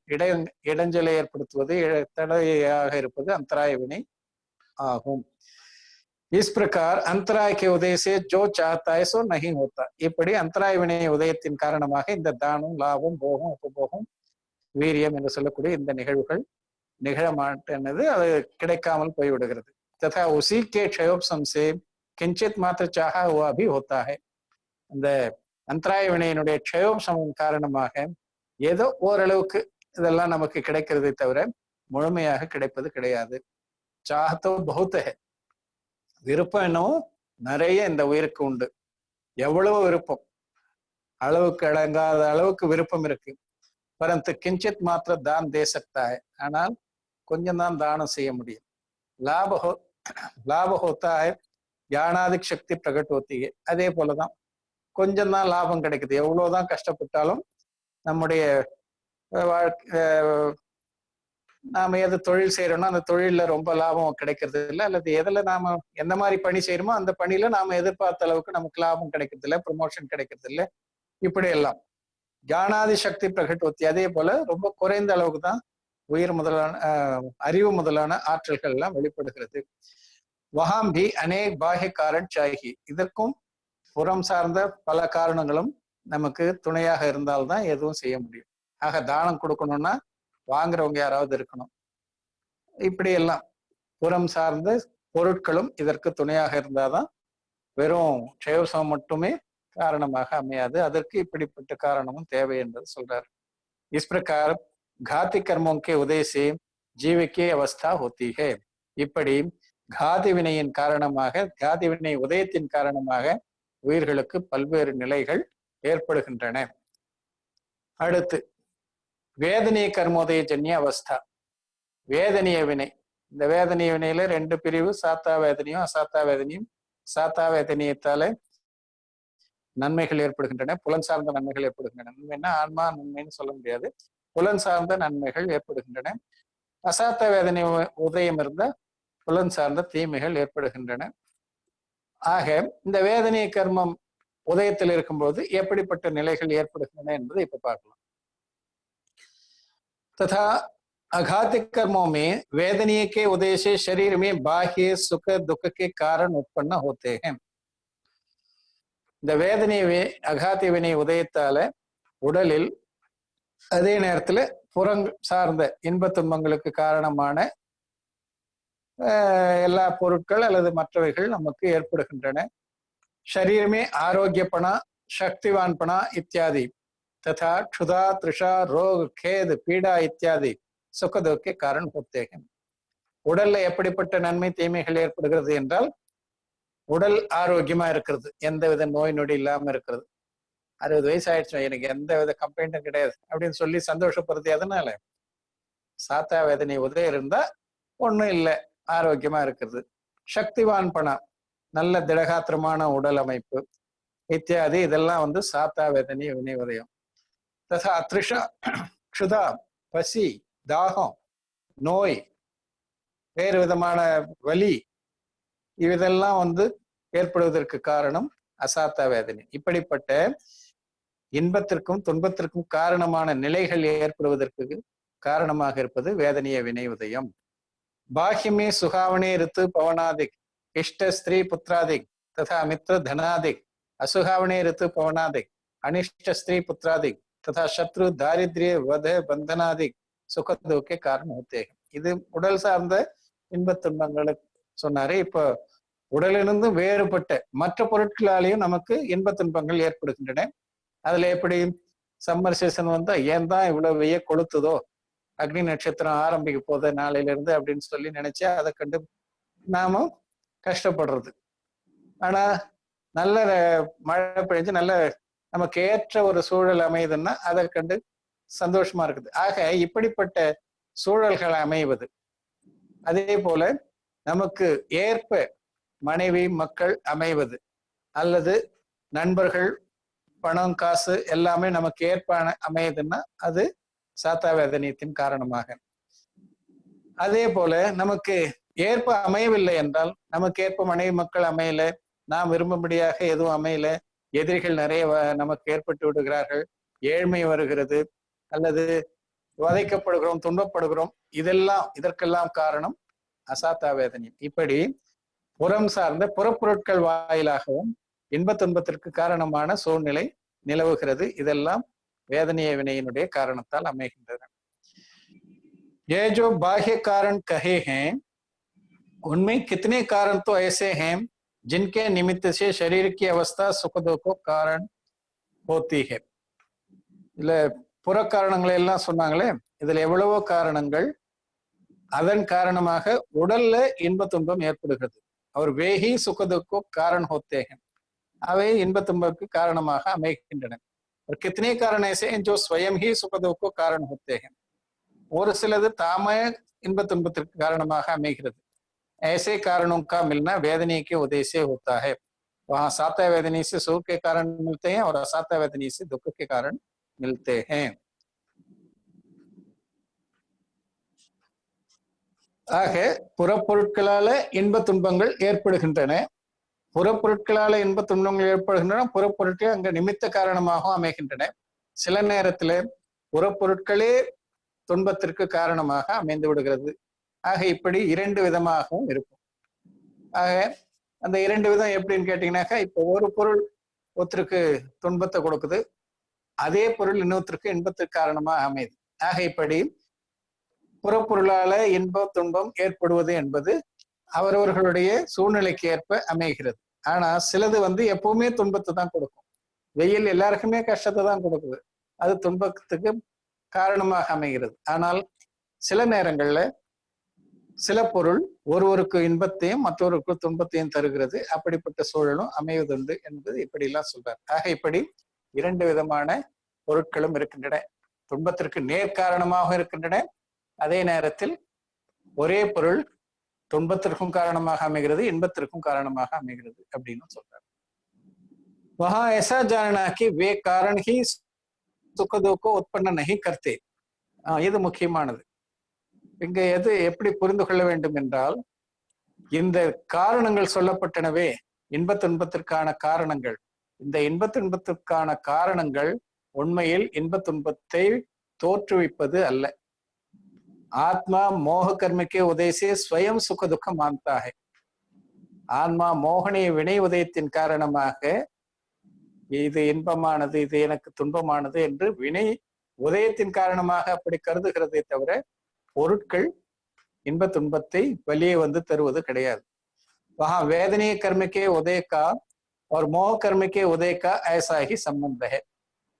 இடைஞ்சலை ஏற்படுத்துவது, தடையாக இருப்பது अंतराय विनय ஆகும். इस प्रकार अंतराय के उदय से जो चाहता है सो नहीं होता. இப்படி अंतराय विनय உதயத்தின் காரணமாக இந்த தானம், லாபம், போகம், உபபோகம், வீரியம் என்று சொல்லக்கூடிய இந்த நிகழ்வுகள் நிகழமாட்டது, அது கிடைக்காமல் போய்விடுகிறது. तथा उसी के क्षयोपम से किंचित मात्र चाहा हुआ भी होता है. இந்த अंतराय வினையினுடைய क्षयोपम காரணமாக ஏதோ ஓரளவுக்கு இதெல்லாம் நமக்கு கிடைக்கிறதை தவிர முழுமையாக கிடைப்பது கிடையாது. சாஹத்தோ பௌத்த, விருப்பம் என்னவோ நிறைய இந்த உயிருக்கு உண்டு. எவ்வளவு விருப்பம், அளவுக்கு அடங்காத அளவுக்கு விருப்பம் இருக்கு. பரந்து கிஞ்சித் மாத்திர தான் தே சக்தா है, ஆனால் கொஞ்சம் தான் தானம் செய்ய முடியும். லாப होता है, ஞானாதிக் சக்தி பிரகட் होती है. அதே போலதான் கொஞ்சம் தான் லாபம் கிடைக்குது. எவ்வளவுதான் கஷ்டப்பட்டாலும் நம்முடைய நாம எது தொழில் செய்யறோம்னா அந்த தொழில ரொம்ப லாபம் கிடைக்கிறது இல்லை, அல்லது எதுல நாம எந்த மாதிரி பணி செய்யறோமோ அந்த பணியில நாம எதிர்பார்த்த அளவுக்கு நமக்கு லாபம் கிடைக்கிறது இல்லை, ப்ரமோஷன் கிடைக்கிறது இல்லை. இப்படி எல்லாம் ஞானாதி சக்தி பிரகட்டோத்தி. அதே போல ரொம்ப குறைந்த அளவுக்கு தான் உயிர் முதலான அறிவு முதலான ஆற்றல்கள் எல்லாம் வெளிப்படுகிறது. வஹாம்பி அநேக் பாஹ்ய காரண் சாஹி. இதற்கும் புறம் சார்ந்த பல காரணங்களும் நமக்கு துணையாக இருந்தால்தான் எதுவும் செய்ய முடியும். ஆக தானம் கொடுக்கணும்னா வாங்குறவங்க யாராவது இருக்கணும். இப்படி எல்லாம் புறம் சார்ந்த பொருட்களும் இதற்கு துணையாக இருந்தாதான், வெறும் க்ஷயோசம் மட்டுமே காரணமாக அமையாது. அதற்கு இப்படிப்பட்ட காரணமும் தேவை என்பது சொல்றாரு. इस प्रकार घाती कर्मों के उदय से जीव की अवस्था होती है. இப்படி காதி வினையின் காரணமாக, காதி வினை உதயத்தின் காரணமாக உயிர்களுக்கு பல்வேறு நிலைகள் ஏற்படுகின்றன. அடுத்து வேதனீய கர்மோதய ஜன்ய அவஸ்தா. வேதனீய வினை. இந்த வேதனீய வினையில ரெண்டு பிரிவு, சாத்தா வேதனையும் அசாத்தா வேதனையும். சாத்தா வேதனையத்தால நன்மைகள் ஏற்படுகின்றன, புலன் சார்ந்த நன்மைகள் ஏற்படுகின்றன. நன்மைன்னா ஆன்மா நன்மைன்னு சொல்ல முடியாது, புலன் சார்ந்த நன்மைகள் ஏற்படுகின்றன. அசாத்த வேதனை உதயம் இருந்த புலன் சார்ந்த தீமைகள் ஏற்படுகின்றன. ஆக இந்த வேதனீய கர்மம் உதயத்தில் இருக்கும்போது எப்படிப்பட்ட நிலைகள் ஏற்படுகின்றன என்பதை இப்ப பார்க்கலாம். तथा अघातिक कर्मों में वेदनीय के उदय से शरीर में बाह्य सुख दुख के कारण उत्पन्न होते हैं. இந்த வேதனை அகாதி வினை உதயத்தால உடலில் அதே நேரத்துல புறங் சார்ந்த இன்ப துன்பங்களுக்கு காரணமான எல்லா பொருட்கள் அல்லது மற்றவைகள் நமக்கு ஏற்படுகின்றன. शरीर में आरोग्यपना, शक्तिवानपना इत्यादि तथा क्षुधा, तृषा, रोग, खेद, पीड़ा इत्यादि सुख दुख के कारण होते हैं. உடல்ல எப்படிப்பட்ட நன்மை தீமைகள் ஏற்படுகிறது என்றால், உடல் ஆரோக்கியமா இருக்கிறது, எந்த வித நோய் நொடி இல்லாம இருக்கிறது. 60 வயசு ஆயிடுச்சு, எனக்கு எந்த வித கம்ப்ளைண்ட்டும் கிடையாது அப்படின்னு சொல்லி சந்தோஷப்படுறது எதனால? சாத்தா வேதனை உதயம் இருந்தா ஒண்ணும் இல்லை, ஆரோக்கியமா இருக்கிறது. சக்திவான் பணம், நல்ல திடகாத்திரமான உடல் அமைப்பு இத்தியாதி, இதெல்லாம் சாத்தா வேதனை வினை உதயம். ததா த்ரிஷா, க்ஷுதா, பசி, தாகம், நோய், வேறு விதமான வலி, இதெல்லாம் ஏற்படுவதற்கு காரணம் அசாத்தா வேதனை. இப்படிப்பட்ட இன்பத்திற்கும் துன்பத்திற்கும் காரணமான நிலைகள் ஏற்படுவதற்கு காரணமாக இருப்பது வேதனைய வினை உதயம். பாஹ்யமே சுகாவனே ரித்து பவனாதிக், इष्ट स्त्री पुत्रादिक तथा मित्र धनादिक, असुहावने ऋतु पवनादिक, अनिष्ट स्त्री पुत्रादिक तथा शत्रु दारिद्र्य वध बंधनादिक सुख दुख के कारण होते हैं. இது உடல் சார்ந்த இன்பத் துன்பங்களை சொன்னாரு. இப்ப உடலிலிருந்து வேறுபட்ட மற்ற பொருட்களாலேயும் நமக்கு இன்பத் துன்பங்கள் ஏற்படுகின்றன. அதுல எப்படி சம்மர் சீசன் வந்தா ஏன் தான் இவ்வளவு வெய்ய கொளுத்துதோ, அக்னி நட்சத்திரம் ஆரம்பிக்க போத நாளையில இருந்து அப்படின்னு சொல்லி நினைச்சா அதை கண்டு நாம கஷ்டப்படுறது. ஆனா நல்ல மழை பெய்ஞ்சு நல்ல நமக்கு ஏற்ற ஒரு சூழல் அமையுதுன்னா அதை கண்டு சந்தோஷமா இருக்குது. ஆக இப்படிப்பட்ட சூழல்கள் அமைவது, அதே போல நமக்கு ஏற்ப மனைவி மக்கள் அமைவது, அல்லது நண்பர்கள், பணம், காசு எல்லாமே நமக்கு ஏற்பான அமையுதுன்னா அது சாத்தாவேதனியத்தின் காரணமாக. அதே போல நமக்கு ஏற்ப அமையவில்லை என்றால், நமக்கு ஏற்ப மனைவி மக்கள் அமையல, நாம் விரும்பும்படியாக எதுவும் அமையல, எதிரிகள் நிறைய நமக்கு ஏற்பட்டு விடுகிறார்கள், ஏழ்மை வருகிறது, அல்லது வதைக்கப்படுகிறோம், துன்பப்படுகிறோம், இதற்கெல்லாம் காரணம் அசாத்தாவேதனியம். இப்படி புறம் சார்ந்த புறப்பொருட்கள் வாயிலாகவும் இன்ப துன்பத்திற்கு காரணமான சூழ்நிலை நிலவுகிறது. இதெல்லாம் வேதனைய வினையினுடைய காரணத்தால் அமைகின்றன. ये जो बाह्य कारण कहे हैं उनमें कितने कारण तो ऐसे हैं जिनके निमित्त से शरीर की अवस्था सुख दुख कारण होती है. இல்ல புற காரணங்களை எல்லாம் சொன்னாங்களே, இதுல எவ்வளவோ காரணங்கள் அதன் காரணமாக உடல்ல இன்ப துன்பம் ஏற்படுகிறது. அவர் வேகி சுகதுக்கோ காரணம் होते हैं, அவை இன்ப துன்பக்கு காரணமாக அமைகின்றன. और कितने कारण ऐसे हैं जो स्वयं ही सुख दुख को कारण होते हैं, ஒரு சிலது தாமே இன்ப துன்பத்திற்கு காரணமாக அமைகிறது. ऐसे कारणों का मिलना वेदनी के उदय से होता है. वहां साता वेदनी से सुख के कारण मिलते हैं और असाता वेदनी से दुख के कारण मिलते हैं. ஆக புறப்பொருட்களால இன்ப துன்பங்கள் ஏற்படுகின்றன. புறப்பொருட்களால இன்ப துன்பங்கள் ஏற்படுகின்றன, புறப்பொருட்கள் அங்க நிமித்த காரணமாகவும் அமைகின்றன. சில நேரத்துல புறப்பொருட்களே துன்பத்திற்கு காரணமாக அமைந்து விடுகிறது. ஆக இப்படி இரண்டு விதமாகவும் இருக்கும். ஆக அந்த இரண்டு விதம் எப்படின்னு கேட்டீங்கன்னாக்கா, இப்போ ஒரு பொருள் ஒருத்தருக்கு துன்பத்தை கொடுக்குது, அதே பொருள் இன்னொருத்தருக்கு இன்பத்திற்கு காரணமாக அமையுது. ஆக இப்படி புறப்பொருளால இன்ப துன்பம் ஏற்படுவது என்பது அவரவர்களுடைய சூழ்நிலைக்கு ஏற்ப அமைகிறது. ஆனா சிலது எப்பவுமே துன்பத்தை தான் கொடுக்கும். வெயில் எல்லாருக்குமே கஷ்டத்தை தான் கொடுக்குது, அது துன்பத்துக்கு காரணமாக அமைகிறது. ஆனால் சில நேரங்கள்ல சில பொருள் ஒருவருக்கு இன்பத்தையும் மற்றொருக்கு துன்பத்தையும் தருகிறது. அப்படிப்பட்ட சூழலும் அமைவதுண்டு என்பது இப்படிலாம் சொல்றார். ஆக இப்படி இரண்டு விதமான பொருட்களும் இருக்கின்றன. துன்பத்திற்கு நேர்காரணமாக இருக்கின்றன, அதே நேரத்தில் ஒரே பொருள் துன்பத்திற்கும் காரணமாக அமைகிறது, இன்பத்திற்கும் காரணமாக அமைகிறது அப்படின்னு சொல்றார். वहां ऐसा जानना कि वे कारण ही सुख दुख को उत्पन्न नहीं करते. இது முக்கியமானது. இங்க எது எப்படி புரிந்து கொள்ள வேண்டும் என்றால், இந்த காரணங்கள் சொல்லப்பட்டனவே இன்ப துன்பத்திற்கான காரணங்கள், இந்த இன்ப துன்பத்திற்கான காரணங்கள் உண்மையில் இன்ப துன்பத்தை தோற்றுவிப்பது அல்ல. ஆத்மா மோக கர்மக்கே உதயசே ஸ்வயம் சுக துக்கம் மான்தா ஹை. ஆன்மா மோகனிய வினை உதயத்தின் காரணமாக இது இன்பமானது, இது எனக்கு துன்பமானது என்று வினை உதயத்தின் காரணமாக அப்படி கருதுகிறதே தவிர பொருட்கள் இன்ப துன்பத்தை வெளியே தருவது கிடையாது. वहां वेदनीय कर्म के उदय का और मोह कर्म के उदय का ऐसा ही संबंध है.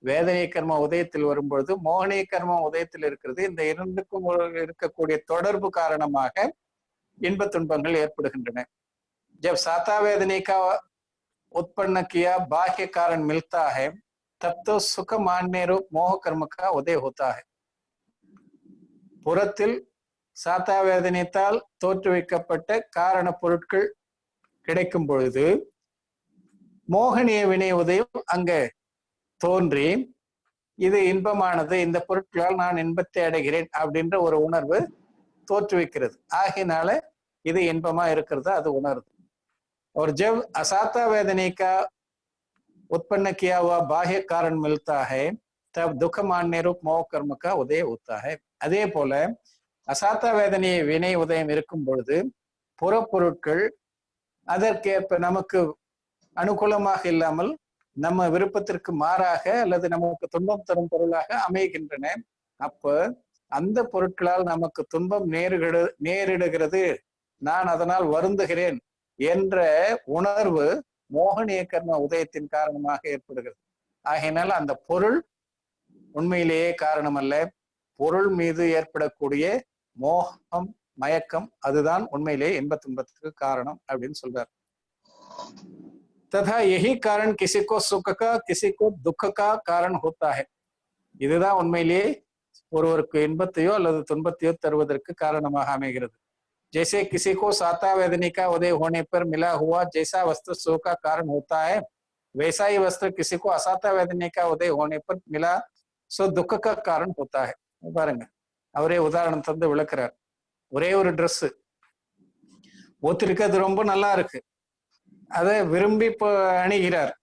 வேதனை கர்ம உதயத்தில் வரும்பொழுது மோகனிய கர்மம் உதயத்தில் இருக்கிறது. இந்த இரண்டுக்கும் இருக்கக்கூடிய தொடர்பு காரணமாக இன்ப துன்பங்கள் ஏற்படுகின்றன. जब साता वेदनी का उत्पन्न किया बाह्य कारण मिलता है तब तो सुख मान्य रूप मोह कर्म का उदय होता है. புறத்தில் சாத்தா வேதனைத்தால் தோற்றுவிக்கப்பட்ட காரண பொருட்கள் கிடைக்கும் பொழுது மோகனிய வினை உதயம் அங்க தோன்றி இது இன்பமானது, இந்த பொருட்களால் நான் இன்பத்தை அடைகிறேன் அப்படின்ற ஒரு உணர்வு தோற்றுவிக்கிறது. ஆகினால இது இன்பமா இருக்கிறது அது உணருது. और जब असाता वेदने का उत्पन्न किया हुआ बाह्य कारण मिलता है तब दुख मान्य रूप मोह कर्म का उदय होता है. அதே போல அசாத்த வேதனையை வினை உதயம் இருக்கும் பொழுது புறப்பொருட்கள் அதற்கேற்ப நமக்கு அனுகூலமாக இல்லாமல் நம்ம விருப்பத்திற்கு மாறாக அல்லது நமக்கு துன்பம் தரும் பொருளாக அமைகின்றன. அப்ப அந்த பொருட்களால் நமக்கு துன்பம் நேரிடுகிறது, நான் அதனால் வருந்துகிறேன் என்ற உணர்வு மோகனிய கர்ம உதயத்தின் காரணமாக ஏற்படுகிறது. ஆகையினால் அந்த பொருள் உண்மையிலேயே காரணம் அல்ல, பொருள் மீது ஏற்படக்கூடிய மோகம் மயக்கம் அதுதான் உண்மையிலேயே இன்ப துன்பத்துக்கு காரணம் அப்படின்னு சொல்றார். तथा यही कारण किसी को सुख का किसी को दुख का कारण होता है. இதுதான் உண்மையிலேயே ஒருவருக்கு இன்பத்தையோ அல்லது துன்பத்தையோ தருவதற்கு காரணமாக அமைகிறது. जैसे किसी को साता वेदनी का उदय होने पर मिला हुआ जैसा वस्त्र सुख का कारण होता है, वैसा ही वस्त्र किसी को असाता वेदनी का उदय होने पर मिला सो दुख का कारण होता है. பாருங்க, அவரே உதாரணம் தந்து விளக்குறார். ஒரே ஒரு ட்ரெஸ் ஒருத்தருக்கு அது ரொம்ப நல்லா இருக்கு, அதை விரும்பி அணிகிறார்.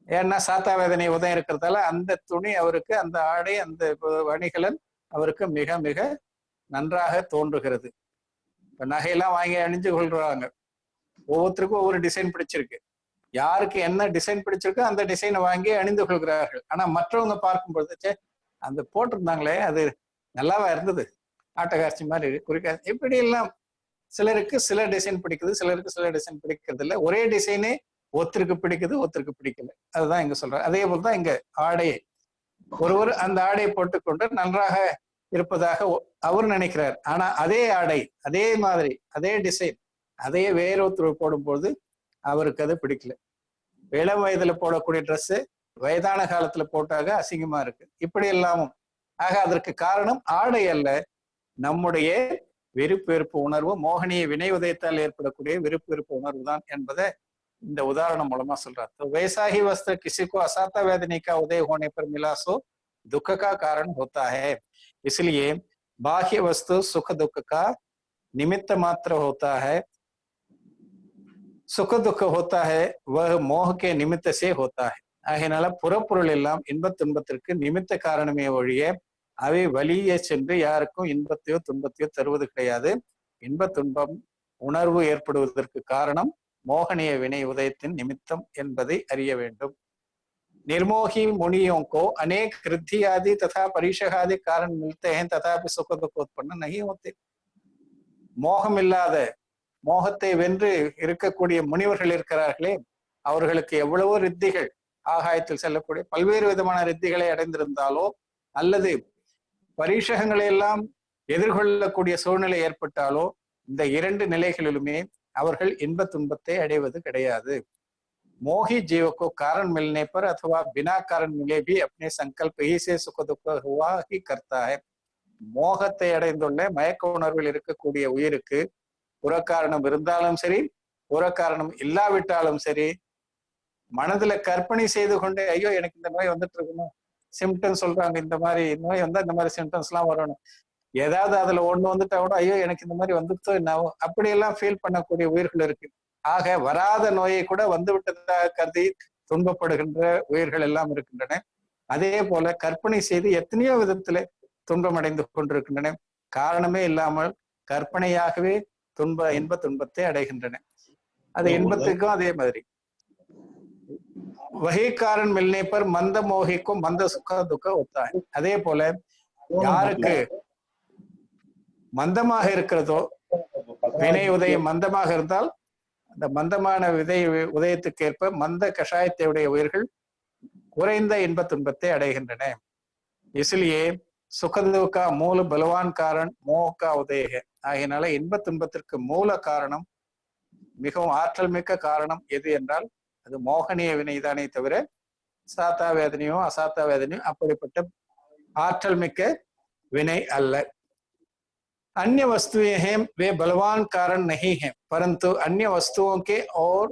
ஏன்னா சாத்தா வேதனை உதயம் இருக்கிறதால அந்த துணி அவருக்கு, அந்த ஆடை, அந்த அணிகலன் அவருக்கு மிக மிக நன்றாக தோன்றுகிறது. இப்ப நகையெல்லாம் வாங்கி அணிஞ்சு கொள்றாங்க. ஒவ்வொருத்தருக்கும் ஒவ்வொரு டிசைன் பிடிச்சிருக்கு. யாருக்கு என்ன டிசைன் பிடிச்சிருக்கோ அந்த டிசைனை வாங்கி அணிந்து கொள்கிறார்கள். ஆனா மற்றவங்க பார்க்கும் பொழுது அந்த போட்டிருந்தாங்களே அது நல்லாவா இருந்தது, ஆட்டகாட்சி மாதிரி குறிக்காது. இப்படி எல்லாம் சிலருக்கு சில டிசைன் பிடிக்குது, சிலருக்கு சில டிசைன் பிடிக்கிறது இல்லை. ஒரே டிசைனே ஒருத்தருக்கு பிடிக்குது, ஒருத்தருக்கு பிடிக்கல. அதுதான் இங்க சொல்ற. அதே போல்தான் இங்க ஆடையை ஒருவர் அந்த ஆடையை போட்டுக்கொண்டு நன்றாக இருப்பதாக அவர் நினைக்கிறார். ஆனா அதே ஆடை, அதே மாதிரி, அதே டிசைன், அதே வேறொருத்தர் போடும்போது அவருக்கு அது பிடிக்கல. இளம் வயதுல போடக்கூடிய ட்ரெஸ் வயதான காலத்துல போட்டாக அசிங்கமா இருக்கு. இப்படி எல்லாமும். ஆக அதற்கு காரணம் ஆடை அல்ல, நம்முடைய விருப்பு வெறுப்பு உணர்வு, மோகனிய வினை உதயத்தால் ஏற்படக்கூடிய விருப்பு வெறுப்பு உணர்வு தான் என்பதை இந்த உदाहरण மூலமா சொல்றார். तो वैसा ही वस्त्र किसी को असाता वेदनी का उदय होने पर मिला सो दुख का कारण होता है. इसलिए बाह्य वस्तु सुख दुख का निमित्त मात्र होता है. सुख दुख होता है वह मोह के निमित्त से होता है. ஆகையினால புறப்பொருள் எல்லாம் இன்பத் துன்பத்திற்கு நிமித்த காரணமே ஒழிய அவை வலியே சென்று யாருக்கும் இன்பத்தையோ துன்பத்தையோ தருவது கிடையாது. இன்ப துன்பம் உணர்வு ஏற்படுவதற்கு காரணம் मोहनीय विनय उदयத்தின் निमित्तम என்பதை அறிய வேண்டும். निर्मोही मुनियों को अनेक रिद्धि आदि तथा परिषह आदि कारण मिलते हैं तथापि सुख दुख उत्पन्न नहीं होते. மோகம் இல்லாத, மோகத்தை வென்று இருக்கக்கூடிய முனிவர்கள் இருக்கிறார்களே, அவர்களுக்கு எவ்வளவோ ரித்திகள், ஆகாயத்தில் செல்லக்கூடிய பல்வேறு விதமான ரித்திகளை அடைந்திருந்தாலோ அல்லது பரீட்சகங்களை எல்லாம் எதிர்கொள்ளக்கூடிய சூழ்நிலை ஏற்பட்டாலோ இந்த இரண்டு நிலைகளிலுமே அவர்கள் இன்ப துன்பத்தை அடைவது கிடையாது. मोही जीव को कारण मिलने पर अथवा बिना कारण मिले भी अपने संकल्प ही से सुख दुख हुआ ही करता है. மோகத்தை அடைந்துள்ள மயக்க உணர்வில் இருக்கக்கூடிய உயிருக்கு புறக்காரணம் இருந்தாலும் சரி, புறக்காரணம் இல்லாவிட்டாலும் சரி, மனதுல கற்பனை செய்து கொண்டு ஐயோ எனக்கு இந்த நோய் வந்துட்டு இருக்கணும், சிம்டம்ஸ் சொல்றாங்க, இந்த மாதிரி நோய் வந்தா இந்த மாதிரி சிம்டம்ஸ் எல்லாம் வரணும், ஏதாவது அதுல ஒண்ணு வந்துட்டா கூட ஐயோ எனக்கு இந்த மாதிரி வந்துட்டோ என்னவோ அப்படியெல்லாம் ஃபீல் பண்ணக்கூடிய உயிர்கள் இருக்கு. ஆக வராத நோயை கூட வந்து விட்டதாக கருதி துன்பப்படுகின்ற உயிர்கள் எல்லாம் இருக்கின்றன. அதே போல கற்பனை செய்து எத்தனையோ விதத்துல துன்பம் அடைந்து கொண்டிருக்கின்றன. காரணமே இல்லாமல் கற்பனையாகவே இன்ப துன்பத்தை அடைகின்றன. அது இன்பத்துக்கும் அதே மாதிரி वही कारण मिलने पर मंद मोही को मंद सुख दुख होता है. அதே போல யாருக்கு மந்தமாக இருக்கிறதோ, வினை உதயம் மந்தமாக இருந்தால் அந்த மந்தமான விதை உதயத்துக்கு ஏற்ப மந்த கஷாயத்தை உடைய உயிர்கள் குறைந்த இன்ப துன்பத்தை அடைகின்றன. इसलिए सुख दुख का मूल बलवान कारण मोह का उदय है. ஆகையினால இன்ப துன்பத்திற்கு மூல காரணம், மிகவும் ஆற்றல் மிக்க காரணம் எது என்றால் அது மோகனிய வினைதானே தவிர சாத்தா வேதனையோ அசாத்தா வேதனையோ அப்படிப்பட்ட ஆற்றல் மிக்க வினை அல்ல. अन्य वस्तुएं हैं वे बलवान कारण नहीं है, परंतु अन्य वस्तुओं के और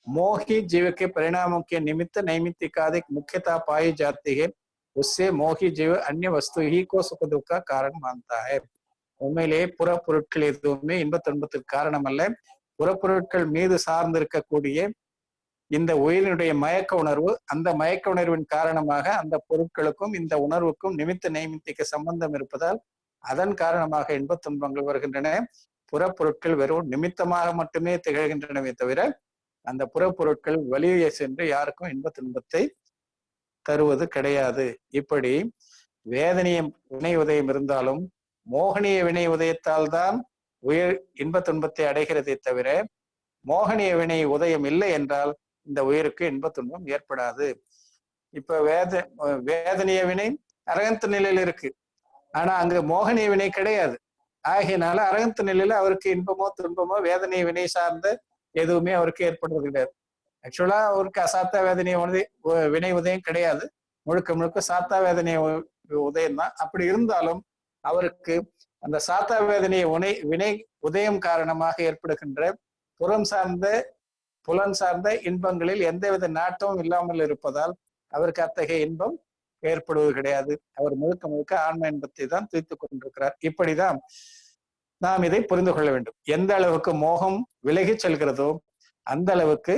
मोही जीव के परिणामों के निमित्त नैमित्तिकादिक मुख्यता पाई जाती है. उससे मोही जीव अन्य वस्तु ही को सुख दुख का कारण मानता है. உண்மையிலே புறப்பொருட்கள் எதுவுமே இன்ப துன்பத்திற்கு காரணம் அல்ல. புறப்பொருட்கள் மீது சார்ந்திருக்கக்கூடிய இந்த உயிரினுடைய மயக்க உணர்வு, அந்த மயக்க உணர்வின் காரணமாக அந்த பொருட்களுக்கும் இந்த உணர்வுக்கும் நிமித்த நைமித்திக சம்பந்தம் இருப்பதால் அதன் காரணமாக இன்ப துன்பங்கள் வருகின்றன. புறப்பொருட்கள் வெறும் நிமித்தமாக மட்டுமே திகழ்கின்றனவே தவிர அந்த புறப்பொருட்கள் வழியே சென்று யாருக்கும் இன்ப துன்பத்தை தருவது கிடையாது. இப்படி வேதனைய வினை உதயம் இருந்தாலும் மோகனிய வினை உதயத்தால் தான் உயிர் இன்ப துன்பத்தை அடைகிறதே தவிர மோகனிய வினை உதயம் இல்லை என்றால் இந்த உயிருக்கு இன்ப துன்பம் ஏற்படாது. இப்ப வேதனைய வினை அரகந்த நிலையில இருக்கு, ஆனா அங்க மோகனிய வினை கிடையாது. ஆகையினால அரகந்த நிலையில அவருக்கு இன்பமோ துன்பமோ வேதனை வினை சார்ந்த எதுவுமே அவருக்கு ஏற்படுறது கிடையாது. ஆக்சுவலா அவருக்கு அசாத்தா வேதனை வினை உதயம் கிடையாது, முழுக்க முழுக்க சாத்தா வேதனை உதயம் தான். அப்படி இருந்தாலும் அவருக்கு அந்த சாத்தா வேதனை வினை உதயம் காரணமாக ஏற்படுகின்ற புறம் சார்ந்த புலன் சார்ந்த இன்பங்களில் எந்தவித நாட்டமும் இல்லாமல் இருப்பதால் அவருக்கு அத்தகைய இன்பம் ஏற்படுவது கிடையாது. அவர் முழுக்க முழுக்க ஆன்ம இன்பத்தை தான் தீர்த்துக் கொண்டிருக்கிறார். இப்படிதான் நாம் இதை புரிந்து கொள்ள வேண்டும். எந்த அளவுக்கு மோகம் விலகி செல்கிறதோ அந்த அளவுக்கு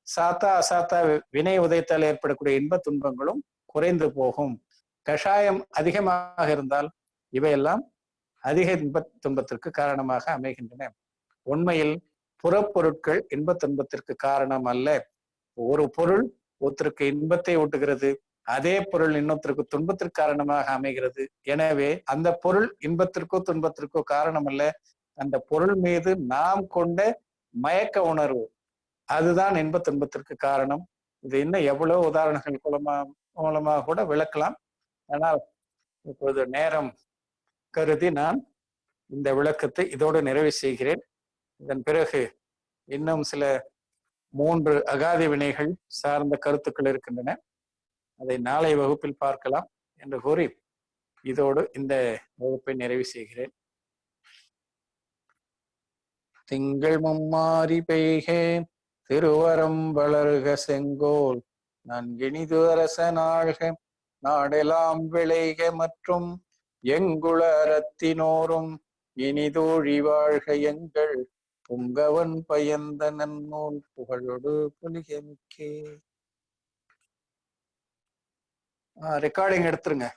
சாத்தா அசாத்தா வினை உதயத்தால் ஏற்படக்கூடிய இன்ப துன்பங்களும் குறைந்து போகும். கஷாயம் அதிகமாக இருந்தால் இவையெல்லாம் அதிக இன்ப துன்பத்திற்கு காரணமாக அமைகின்றன. உண்மையில் புறப்பொருட்கள் இன்ப துன்பத்திற்கு காரணம் அல்ல. ஒரு பொருள் ஒருத்தருக்கு இன்பத்தை ஊட்டுகிறது, அதே பொருள் இன்னொருத்தருக்கு துன்பத்திற்கு காரணமாக அமைகிறது. எனவே அந்த பொருள் இன்பத்திற்கோ துன்பத்திற்கோ காரணம் அல்ல, அந்த பொருள் மீது நாம் கொண்ட மயக்க உணர்வு அதுதான் இன்ப துன்பத்திற்கு காரணம். இது இன்னும் எவ்வளவு உதாரணங்கள் மூலமாக கூட விளக்கலாம். ஆனால் இப்போது நேரம் கருதி நான் இந்த விளக்கத்தை இதோடு நிறைவு செய்கிறேன். இதன் பிறகு இன்னும் சில 3 அகாதி வினைகள் சார்ந்த கருத்துக்கள் இருக்கின்றன, அதை நாளை வகுப்பில் பார்க்கலாம் என்று கூறி இதோடு இந்த வகுப்பை நிறைவு செய்கிறேன். திங்கள் மும்மாரி பெய்க திருவரம் வளர்க செங்கோல் நன்கினிது அரசனாழ்க நாடெல்லாம் விளைக மற்றும் எங்குள அறத்தினோரும் இனிதோழி வாழ்க எங்கள் புங்கவன் பயந்த நன்னூல் புகழோடு பொலிகமிக்கே. ரெக்கார்டிங் எடுத்துருங்க.